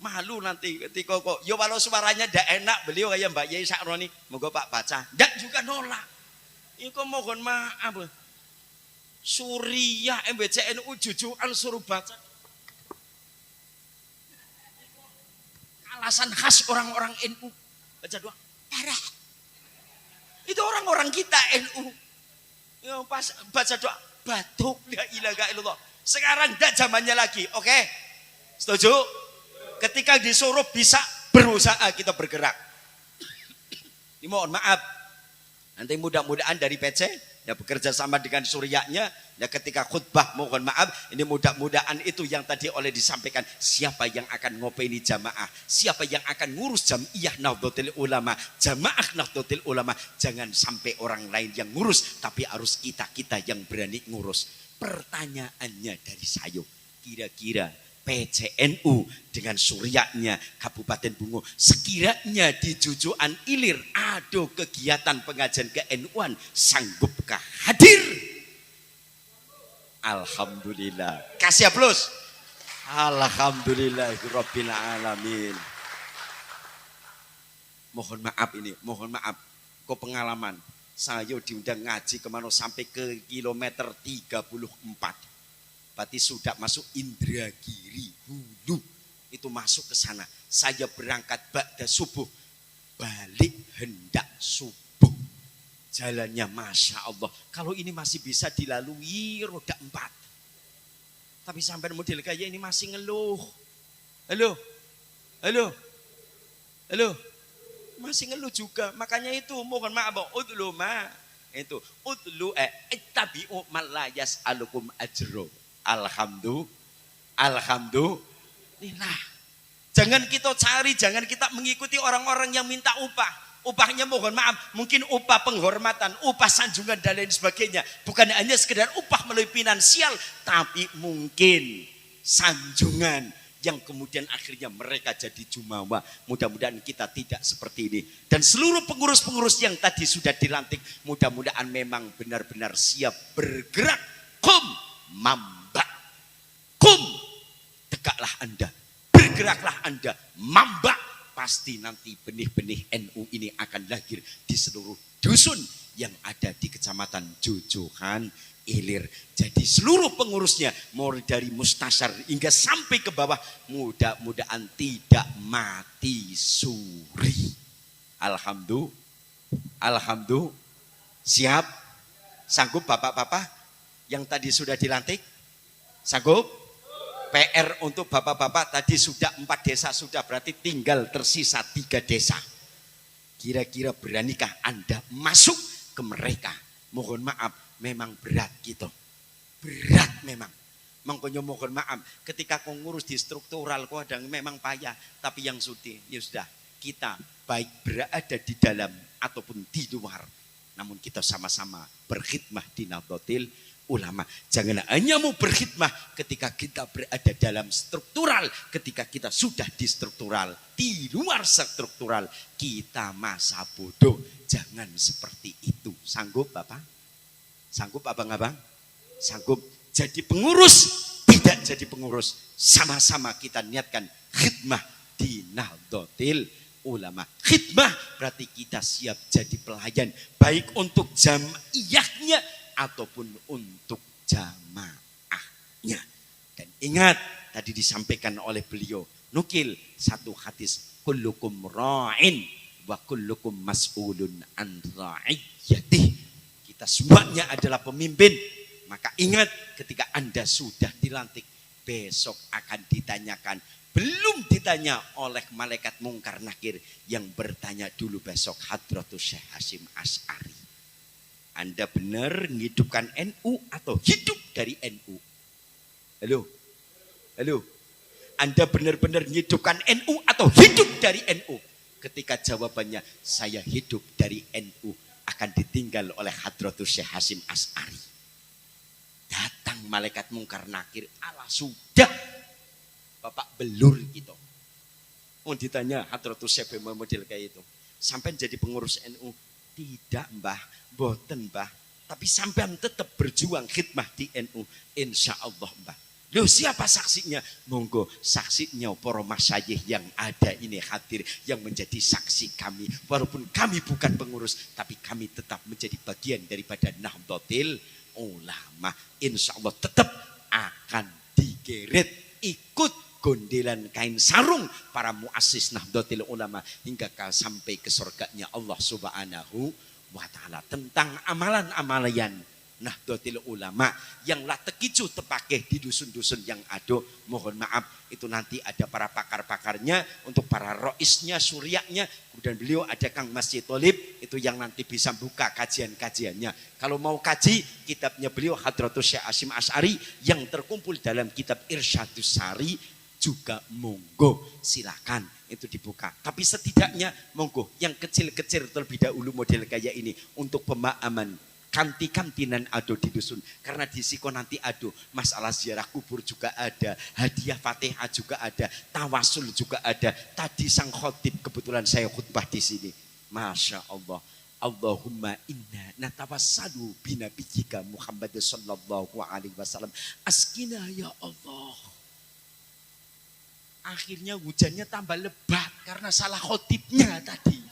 malu nanti ketika kok yo walau suaranya ndak enak beliau kayak Mbak Yai Sakroni moga Pak baca ndak juga nolak. Iku mohon maaf. Suriah MBCNU jujukan suruh baca. Alasan khas orang-orang NU. Baca doa. Parah. Itu orang-orang kita NU. Ya, pas baca doa. Batuk. La ilaha illallah. Sekarang tidak zamannya lagi. Oke? Setuju? Ketika disuruh bisa berusaha kita bergerak. Ini mohon maaf. Nanti mudah-mudahan dari PC ya bekerja sama dengan suryanya ya ketika khutbah mohon maaf ini mudah-mudahan itu yang tadi oleh disampaikan siapa yang akan ngopeni jamaah, siapa yang akan ngurus Jam'iyah Nahdlatul Ulama, jamaah Nahdlatul Ulama, jangan sampai orang lain yang ngurus tapi harus kita yang berani ngurus. Pertanyaannya dari saya, kira-kira PCNU dengan suryanya Kabupaten Bungo sekiranya di Jujuan Ilir ada kegiatan pengajian ke-NU-an sanggupkah hadir? Alhamdulillah. Kasih aplaus. Alhamdulillahirabbil alamin. Mohon maaf ini, mohon maaf. Kok pengalaman saya diundang ngaji kemana sampai ke kilometer 34. Berarti sudah masuk Indragiri Hulu itu masuk ke sana. Saya berangkat ba'da subuh, balik hendak subuh. Jalannya masya Allah. Kalau ini masih bisa dilalui roda 4. Tapi sampai model kayak ini masih ngeluh. Halo. Masih ngeluh juga. Makanya itu mohon maaf, udlu ma itu udlu ittabi'u man la yas'alukum ajro. Alhamdulillah. Jangan kita cari, jangan kita mengikuti orang-orang yang minta upah. Upahnya mohon maaf, mungkin upah penghormatan, upah sanjungan dan lain sebagainya. Bukan hanya sekedar upah melalui finansial, tapi mungkin sanjungan yang kemudian akhirnya mereka jadi jumawa. Mudah-mudahan kita tidak seperti ini. Dan seluruh pengurus-pengurus yang tadi sudah dilantik, mudah-mudahan memang benar-benar siap bergerak. Tegaklah Anda, bergeraklah Anda, mambak. Pasti nanti benih-benih NU ini akan lahir di seluruh dusun yang ada di Kecamatan Jujuhan Ilir. Jadi seluruh pengurusnya, mulai dari mustasyar hingga sampai ke bawah, mudah-mudahan tidak mati suri. Alhamdulillah. Siap? Sanggup bapak-bapak yang tadi sudah dilantik? Sanggup? PR untuk bapak-bapak tadi sudah 4 desa sudah, berarti tinggal tersisa 3 desa. Kira-kira beranikah Anda masuk ke mereka? Mohon maaf, memang berat gitu. Berat memang. Makanya mohon maaf, ketika kau ngurus di struktural kau ada memang payah. Tapi yang ya sudah, kita baik berada di dalam ataupun di luar. Namun kita sama-sama berkhidmah di Nahdlatul Ulama. Jangan hanya mau berkhidmah ketika kita berada dalam struktural. Ketika kita sudah di struktural, di luar struktural kita masa bodoh. Jangan seperti itu. Sanggup Bapak? Sanggup abang-abang? Sanggup jadi pengurus? Tidak jadi pengurus. Sama-sama kita niatkan khidmah di Nahdlatul Ulama. Khidmah berarti kita siap jadi pelayan. Baik untuk jam'iyahnya ataupun untuk jamaahnya. Dan ingat tadi disampaikan oleh beliau, nukil satu hadis, kullukum ra'in wa kullukum mas'ulun an ra'iyatih. Kita semuanya adalah pemimpin. Maka ingat ketika Anda sudah dilantik, besok akan ditanyakan. Belum ditanya oleh malaikat mungkar nakir, yang bertanya dulu besok Hadratus Syekh Hasyim Asy'ari. Anda benar menghidupkan NU atau hidup dari NU? Halo, halo. Anda benar-benar hidupkan NU atau hidup dari NU? Ketika jawabannya saya hidup dari NU, akan ditinggal oleh Hadratus Syekh Hasyim Asy'ari. Datang malaikat mungkar nakir, Allah sudah Bapak belur gitu. Mau ditanya Hadratus Syekh model kayak itu, sampai jadi pengurus NU? Tidak mbah, boten mbah, tapi sampai tetap berjuang khidmah di NU, insya Allah mbah. Loh siapa saksinya? Monggo saksinya para masyayikh yang ada ini hadir, yang menjadi saksi kami. Walaupun kami bukan pengurus, tapi kami tetap menjadi bagian daripada Nahdlatul Ulama. Insya Allah tetap akan digeret ikut gondelan kain sarung para muassis Nahdlatul Ulama hingga sampai ke surganya Allah Subhanahu wa Ta'ala. Tentang amalan-amalan Nahdlatul Ulama yang lah tekicu tepake di dusun-dusun yang ada, mohon maaf itu nanti ada para pakar-pakarnya, untuk para roisnya, suryaknya, kemudian beliau ada Kang Masjid Tholib itu yang nanti bisa buka kajian-kajiannya. Kalau mau kaji kitabnya beliau Hadratus Syekh Hasyim Asy'ari yang terkumpul dalam kitab Irsyadus Sari juga monggo silakan itu dibuka. Tapi setidaknya monggo yang kecil-kecil terlebih dahulu model kayak ini untuk pemahaman kanti-kantinan ado di dusun. Karena di siko nanti ado masalah ziarah kubur juga ada, hadiah Fatihah juga ada, tawasul juga ada. Tadi sang khotib kebetulan saya khutbah di sini. Masya Allah. Allahumma inna natawassalu binabiyika Muhammad sallallahu alaihi wasallam. Askina ya Allah. Akhirnya hujannya tambah lebat karena salah khotibnya tadi.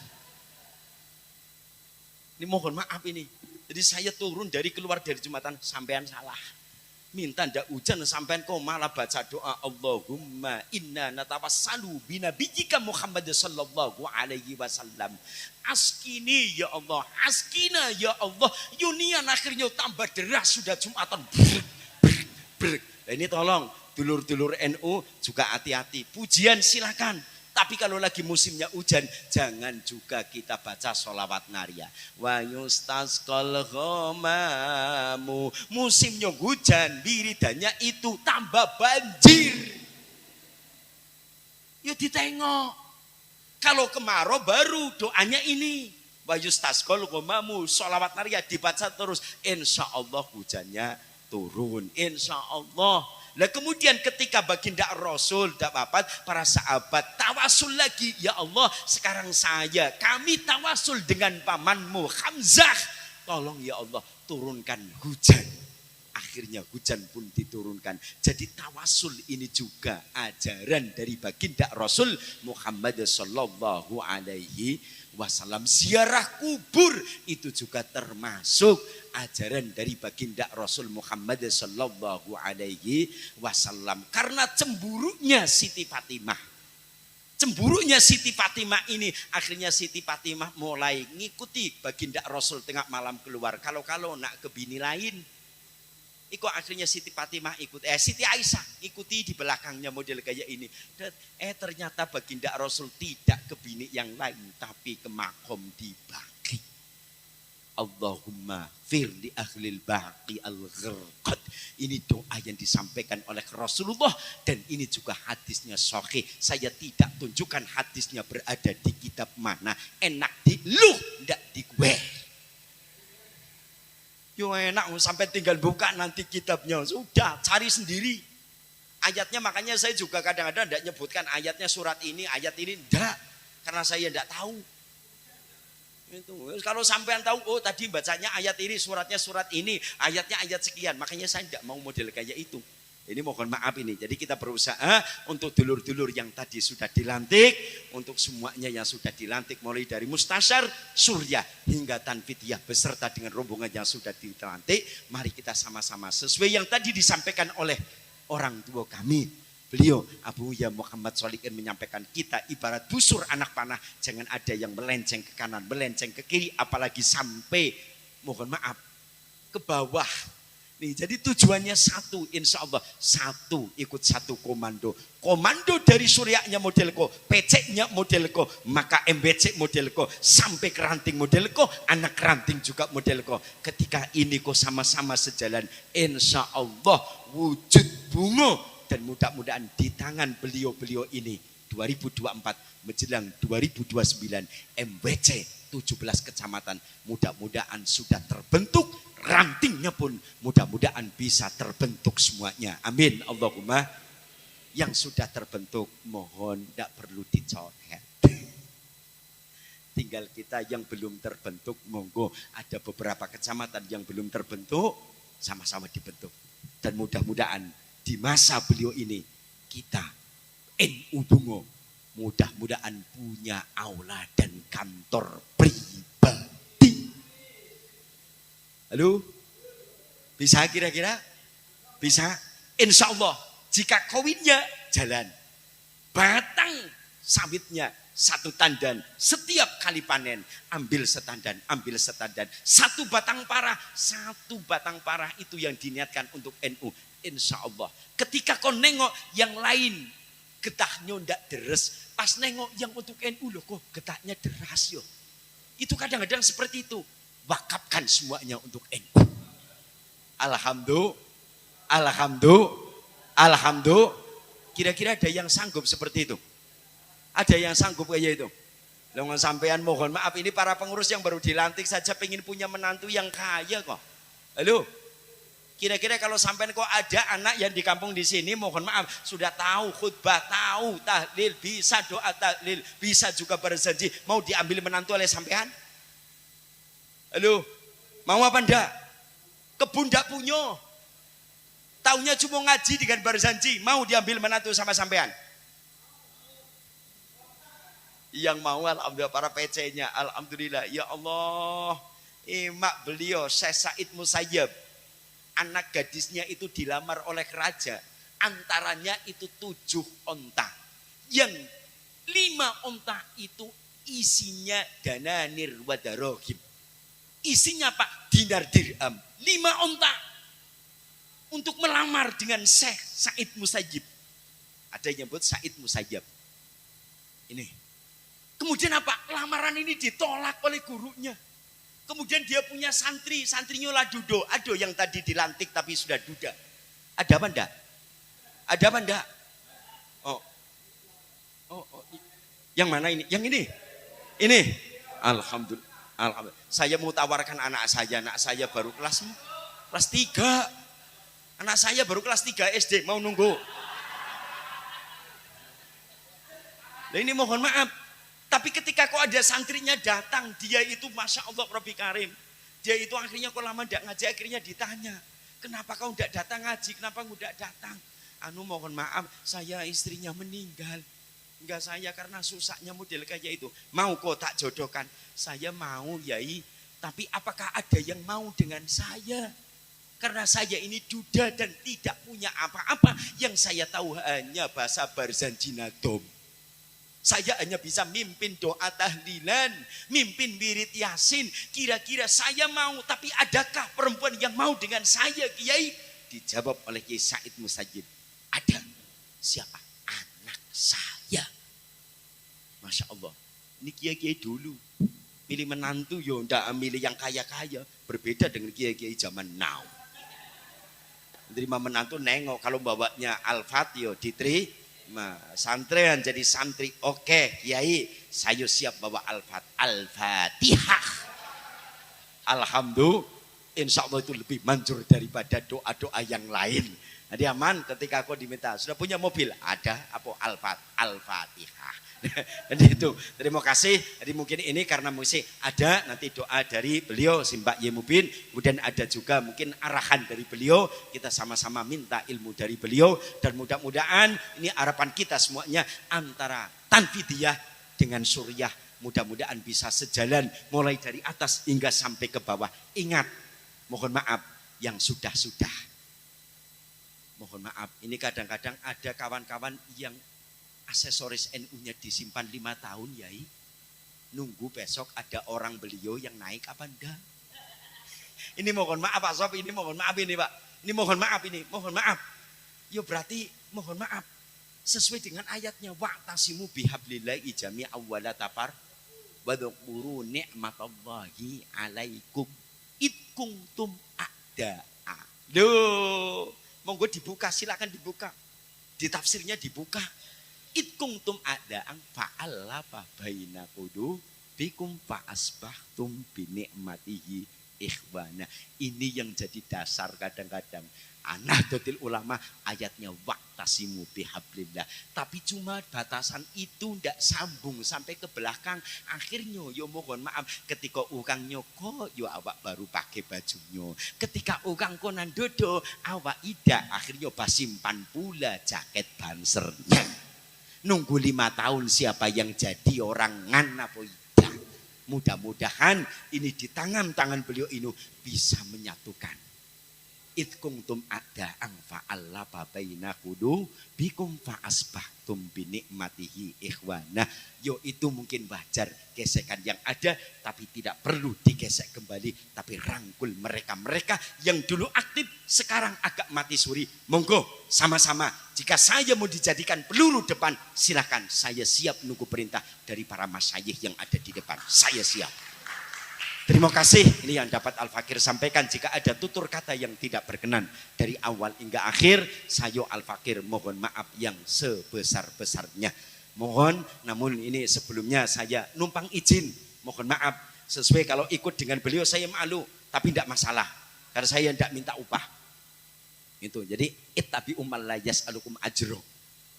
Ini mohon maaf ini. Jadi saya turun keluar dari Jumatan, sampean salah. Minta ndak hujan, sampean kok malah baca doa Allahumma inna natawassalu binabiyika Muhammad sallallahu alaihi wasallam. Askini ya Allah, askina ya Allah. Yunian akhirnya tambah deras sudah Jumatan. Nah, ini tolong dulur-dulur NU juga hati-hati. Pujian silakan. Tapi kalau lagi musimnya hujan, jangan juga kita baca sholawat naria. Wa yustasqal ghamamu. Musimnya hujan, wiridannya itu tambah banjir. Yuk ditengok. Kalau kemarau baru doanya ini. Wa yustasqal ghamamu. Sholawat naria dibaca terus. Insya Allah hujannya turun. Insya Allah. Nah kemudian ketika baginda Rasul dapat para sahabat tawasul lagi, ya Allah sekarang kami tawasul dengan pamanmu Hamzah, tolong ya Allah turunkan hujan. Akhirnya hujan pun diturunkan. Jadi tawasul ini juga ajaran dari baginda Rasul Muhammad sallallahu alaihi wasallam. Ziarah kubur itu juga termasuk ajaran dari baginda Rasul Muhammad sallallahu alaihi wasallam. Karena cemburunya Siti Fatimah. Cemburunya Siti Fatimah ini akhirnya Siti Fatimah mulai ngikuti baginda Rasul tengah malam keluar. Kalau nak ke bini lain, Iko akhirnya Siti Fatimah Siti Aisyah ikuti di belakangnya model kayak ini. Dan ternyata baginda Rasul tidak ke bini yang lain, tapi ke makom di Baqi. Allahumma fir li ahlil Baqi al-ghirqad. Ini doa yang disampaikan oleh Rasulullah dan ini juga hadisnya sahih. Saya tidak tunjukkan hadisnya berada di kitab mana. Enak di lu, ndak di gue. Yo enak sampai tinggal buka nanti kitabnya. Sudah cari sendiri. Ayatnya makanya saya juga kadang-kadang tidak nyebutkan ayatnya surat ini, ayat ini enggak. Karena saya tidak tahu. Itu. Kalau sampean tahu, oh tadi bacanya ayat ini, suratnya surat ini, ayatnya ayat sekian. Makanya saya tidak mau model kayak itu. Ini mohon maaf ini. Jadi kita berusaha untuk dulur-dulur yang tadi sudah dilantik, untuk semuanya yang sudah dilantik mulai dari Mustasyar, Surya hingga Tanfidiyah beserta dengan rombongan yang sudah dilantik, mari kita sama-sama sesuai yang tadi disampaikan oleh orang tua kami. Beliau Abu Ya Muhammad Sholihin menyampaikan kita ibarat busur anak panah, jangan ada yang melenceng ke kanan, melenceng ke kiri, apalagi sampai mohon maaf ke bawah. Nih, jadi tujuannya satu, insya Allah satu, ikut satu komando. Komando dari suryaknya modelko, PC-nya modelko, maka MBC modelko, sampai ke ranting modelko, anak ranting juga modelko. Ketika ini kok sama-sama sejalan, insya Allah wujud bungo. Dan mudah-mudahan di tangan beliau-beliau ini 2024 menjelang 2029 MWC 17 kecamatan mudah-mudahan sudah terbentuk, rantingnya pun mudah-mudahan bisa terbentuk semuanya. Amin Allahumma. Yang sudah terbentuk mohon tidak perlu dicoret. Tinggal kita yang belum terbentuk, monggo ada beberapa kecamatan yang belum terbentuk, sama-sama dibentuk. Dan mudah-mudahan di masa beliau ini kita NU Bungo mudah-mudahan punya aula dan kantor pribadi. Halo? Bisa kira-kira? Bisa? Insya Allah jika kawinnya jalan, batang sawitnya satu tandan, setiap kali panen ambil setandan, satu batang parah itu yang diniatkan untuk NU. Insya Allah ketika kau nengok yang lain getahnya ndak deres, pas nengok yang untuk NU loh kok getahnya deras yo. Itu kadang-kadang seperti itu. Wakafkan semuanya untuk NU. Alhamdulillah. Kira-kira ada yang sanggup seperti itu? Ada yang sanggup kayak itu? Dengan sampean mohon maaf, ini para pengurus yang baru dilantik saja pengen punya menantu yang kaya kok. Halo? Kira-kira kalau sampean kok ada anak yang di kampung di sini, mohon maaf, sudah tahu khutbah, tahu tahlil, bisa doa tahlil, bisa juga berjanji, mau diambil menantu oleh sampean? Halo? Mau apa ndak? Kebun ndak punya. Taunya cuma ngaji dengan berjanji, mau diambil menantu sama sampean? Yang mau alhamdulillah para PC-nya, alhamdulillah. Ya Allah, emak beliau Syekh Said Musayyab, anak gadisnya itu dilamar oleh raja, antaranya itu 7 onta, yang 5 onta itu isinya dananir wadarohim, isinya pak dinar dirham. 5 onta untuk melamar dengan Syekh Said Musayyib. Ada yang nyebut Said Musayyab ini. Kemudian apa? Lamaran ini ditolak oleh gurunya. Kemudian dia punya santri, santrinya lah dudo. Ada yang tadi dilantik tapi sudah duda. Ada apa enggak? Ada apa enggak? Oh. Yang mana ini? Yang ini? Ini. Alhamdulillah. Saya mau tawarkan anak saya baru kelas 3. Anak saya baru kelas 3 SD, mau nunggu. Nah ini mohon maaf. Tapi ketika kok ada santrinya datang, dia itu Masya Allah Rabbi Karim. Dia itu akhirnya kok lama tidak ngaji, akhirnya ditanya. Kenapa kau tidak datang ngaji, kenapa kau tidak datang? Mohon maaf, saya istrinya meninggal. Enggak saya karena susahnya model kayak itu. Mau kok tak jodohkan? Saya mau Yai, tapi apakah ada yang mau dengan saya? Karena saya ini duda dan tidak punya apa-apa. Yang saya tahu hanya bahasa barzan jinadom. Saya hanya bisa mimpin doa tahlilan, mimpin wirid yasin. Kira-kira saya mau, tapi adakah perempuan yang mau dengan saya Kiai? Dijawab oleh Kiai Said Musayyib. Ada. Siapa? Anak saya. Masya Allah. Ini kiai-kiai dulu. Milih menantu yo ndak milih yang kaya-kaya. Berbeda dengan kiai-kiai zaman now. Terima menantu nengok, kalau bawanya Al-Fatihah ditri. Santrean jadi santri, oke Kiai, saya siap bawa Al-Fatihah. Alhamdulillah, insya Allah itu lebih manjur daripada doa-doa yang lain. Jadi aman ketika aku diminta, sudah punya mobil? Ada, apa Al-Fatihah. Jadi itu, terima kasih. Jadi mungkin ini karena musik ada nanti doa dari beliau si Mbak Yemubin, kemudian ada juga mungkin arahan dari beliau, kita sama-sama minta ilmu dari beliau dan mudah-mudahan ini harapan kita semuanya antara Tanfidiyah dengan Suriah mudah-mudahan bisa sejalan mulai dari atas hingga sampai ke bawah. Ingat, mohon maaf yang sudah-sudah. Mohon maaf, ini kadang-kadang ada kawan-kawan yang aksesoris NU-nya disimpan 5 tahun Yai. Nunggu besok ada orang beliau yang naik apa enggak. Ini mohon maaf Pak Sob, ini mohon maaf ini Pak. Ini mohon maaf ini, mohon maaf. Ya berarti mohon maaf. Sesuai dengan ayatnya wa'tasimu bihablillahi jami'an wa la tafar wadhkuru ni'matallahi 'alaikum id kuntum a'da'a. Loh, Monggo dibuka, silakan dibuka. Di tafsirnya dibuka. Id kuntum a'da'an fa'alafa baina qulubikum fa'asbahtum bi ni'matihi ikhwana. Ini yang jadi dasar kadang-kadang Nahdlatul Ulama ayatnya waqtasimu bihablillah. Tapi cuma batasan itu ndak sambung sampai ke belakang. Akhirnya yo mohon maaf ketika ukang nyoko yo awak baru pakai bajunya. Ketika ukang konan dodo awak ida akhirnya pas simpan pula jaket bansernya. Nunggu 5 tahun siapa yang jadi orang ngana po ida. Mudah-mudahan ini di tangan-tangan beliau ini bisa menyatukan. Id kuntum a'da'an fa'alafa baina qulubikum fa'asbahtum bi ni'matihi ikhwana. Yo itu mungkin wajar gesekan yang ada tapi tidak perlu digesek kembali, tapi rangkul mereka-mereka yang dulu aktif sekarang agak mati suri. Monggo sama-sama jika saya mau dijadikan peluru depan silakan, saya siap nunggu perintah dari para masyayikh yang ada di depan. Saya siap. Terima kasih, ini yang dapat Al-Fakir sampaikan. Jika ada tutur kata yang tidak berkenan dari awal hingga akhir, saya Al-Fakir mohon maaf yang sebesar-besarnya. Mohon, namun ini sebelumnya saya numpang izin, mohon maaf. Sesuai kalau ikut dengan beliau saya malu, tapi tidak masalah. Karena saya tidak minta upah. Itu, jadi ittabi umal la yas'alukum ajro.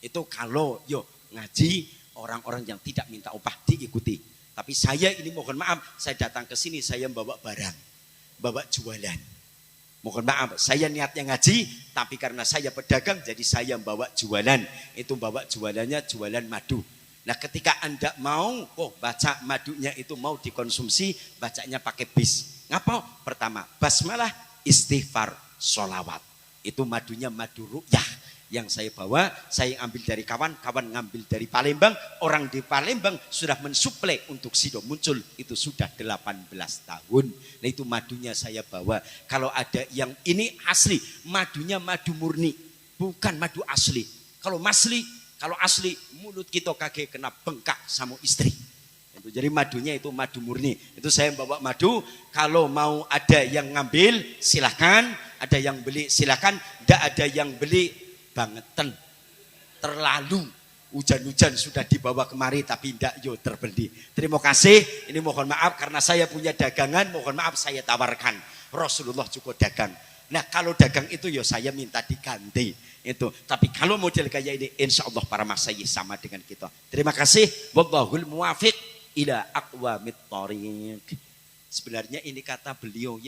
Itu kalau ngaji orang-orang yang tidak minta upah diikuti. Tapi saya ini mohon maaf, saya datang ke sini saya bawa barang, bawa jualan. Mohon maaf, saya niatnya ngaji, tapi karena saya pedagang, jadi saya bawa jualan. Itu bawa jualannya jualan madu. Nah ketika Anda mau, baca madunya itu mau dikonsumsi, bacanya pakai bis. Ngapa? Pertama, basmalah, istighfar, sholawat. Itu madunya madu ru'yah. Yang saya bawa, saya ambil dari kawan, kawan ngambil dari Palembang, orang di Palembang sudah mensuplai untuk Sido muncul, itu sudah 18 tahun. Nah itu madunya saya bawa. Kalau ada yang ini asli, madunya madu murni, bukan madu asli. Kalau asli, mulut kita kagak kena bengkak sama istri. Jadi madunya itu madu murni. Itu saya bawa madu, kalau mau ada yang ngambil silakan, ada yang beli silakan, tidak ada yang beli bangetan terlalu hujan-hujan sudah dibawa kemari tapi tidak terbeli. Terima kasih, ini mohon maaf karena saya punya dagangan, mohon maaf saya tawarkan. Rasulullah cukup dagang. Nah kalau dagang itu saya minta diganti itu. Tapi kalau model kayak ini insya Allah para masyayikh sama dengan kita. Terima kasih. Wallahul muwafiq ila aqwamit thoriq. Sebenarnya ini kata beliau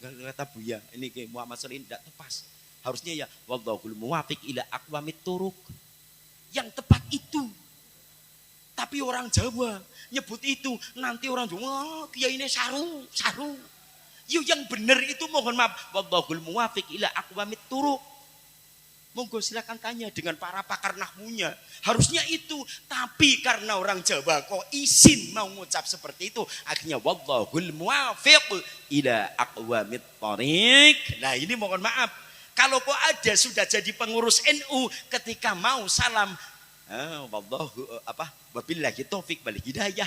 kata Buya ini Muhammad Solihin tidak tepas. Harusnya wallahul muwafiq ila aqwamit turuq. Yang tepat itu. Tapi orang Jawa nyebut itu, nanti orang Jawa, kiai ini saru. Yang benar itu mohon maaf, wallahul muwafiq ila aqwamit turuq. Monggo silakan tanya dengan para pakar nahmunya. Harusnya itu, tapi karena orang Jawa kok izin mau ngucap seperti itu, akhirnya wallahul muwafiq ila aqwamit thoriq. Nah, ini mohon maaf. Kalau kok ada sudah jadi pengurus NU ketika mau salam wabillahi taufik wal hidayah,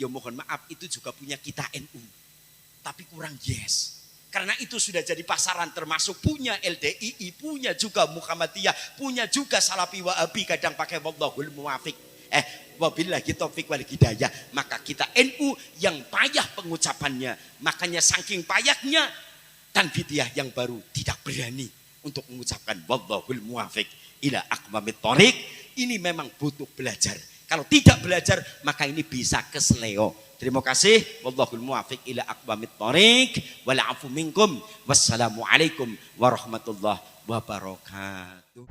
mohon maaf itu juga punya kita NU. Tapi kurang yes. Karena itu sudah jadi pasaran termasuk punya LDII, punya juga Muhammadiyah, punya juga Salafi Wahabi kadang pakai wallahul muwafiq. Wabillahi taufik wal hidayah. Maka kita NU yang payah pengucapannya. Makanya saking payahnya Tanfidiyah yang baru tidak berani untuk mengucapkan wallahul muwafiq ila aqwamit thoriq. Ini memang butuh belajar. Kalau tidak belajar maka ini bisa kesleo. Terima kasih. Wallahul muwafiq ila aqwamit thoriq wal afu minkum. Wassalamualaikum warahmatullahi wabarakatuh.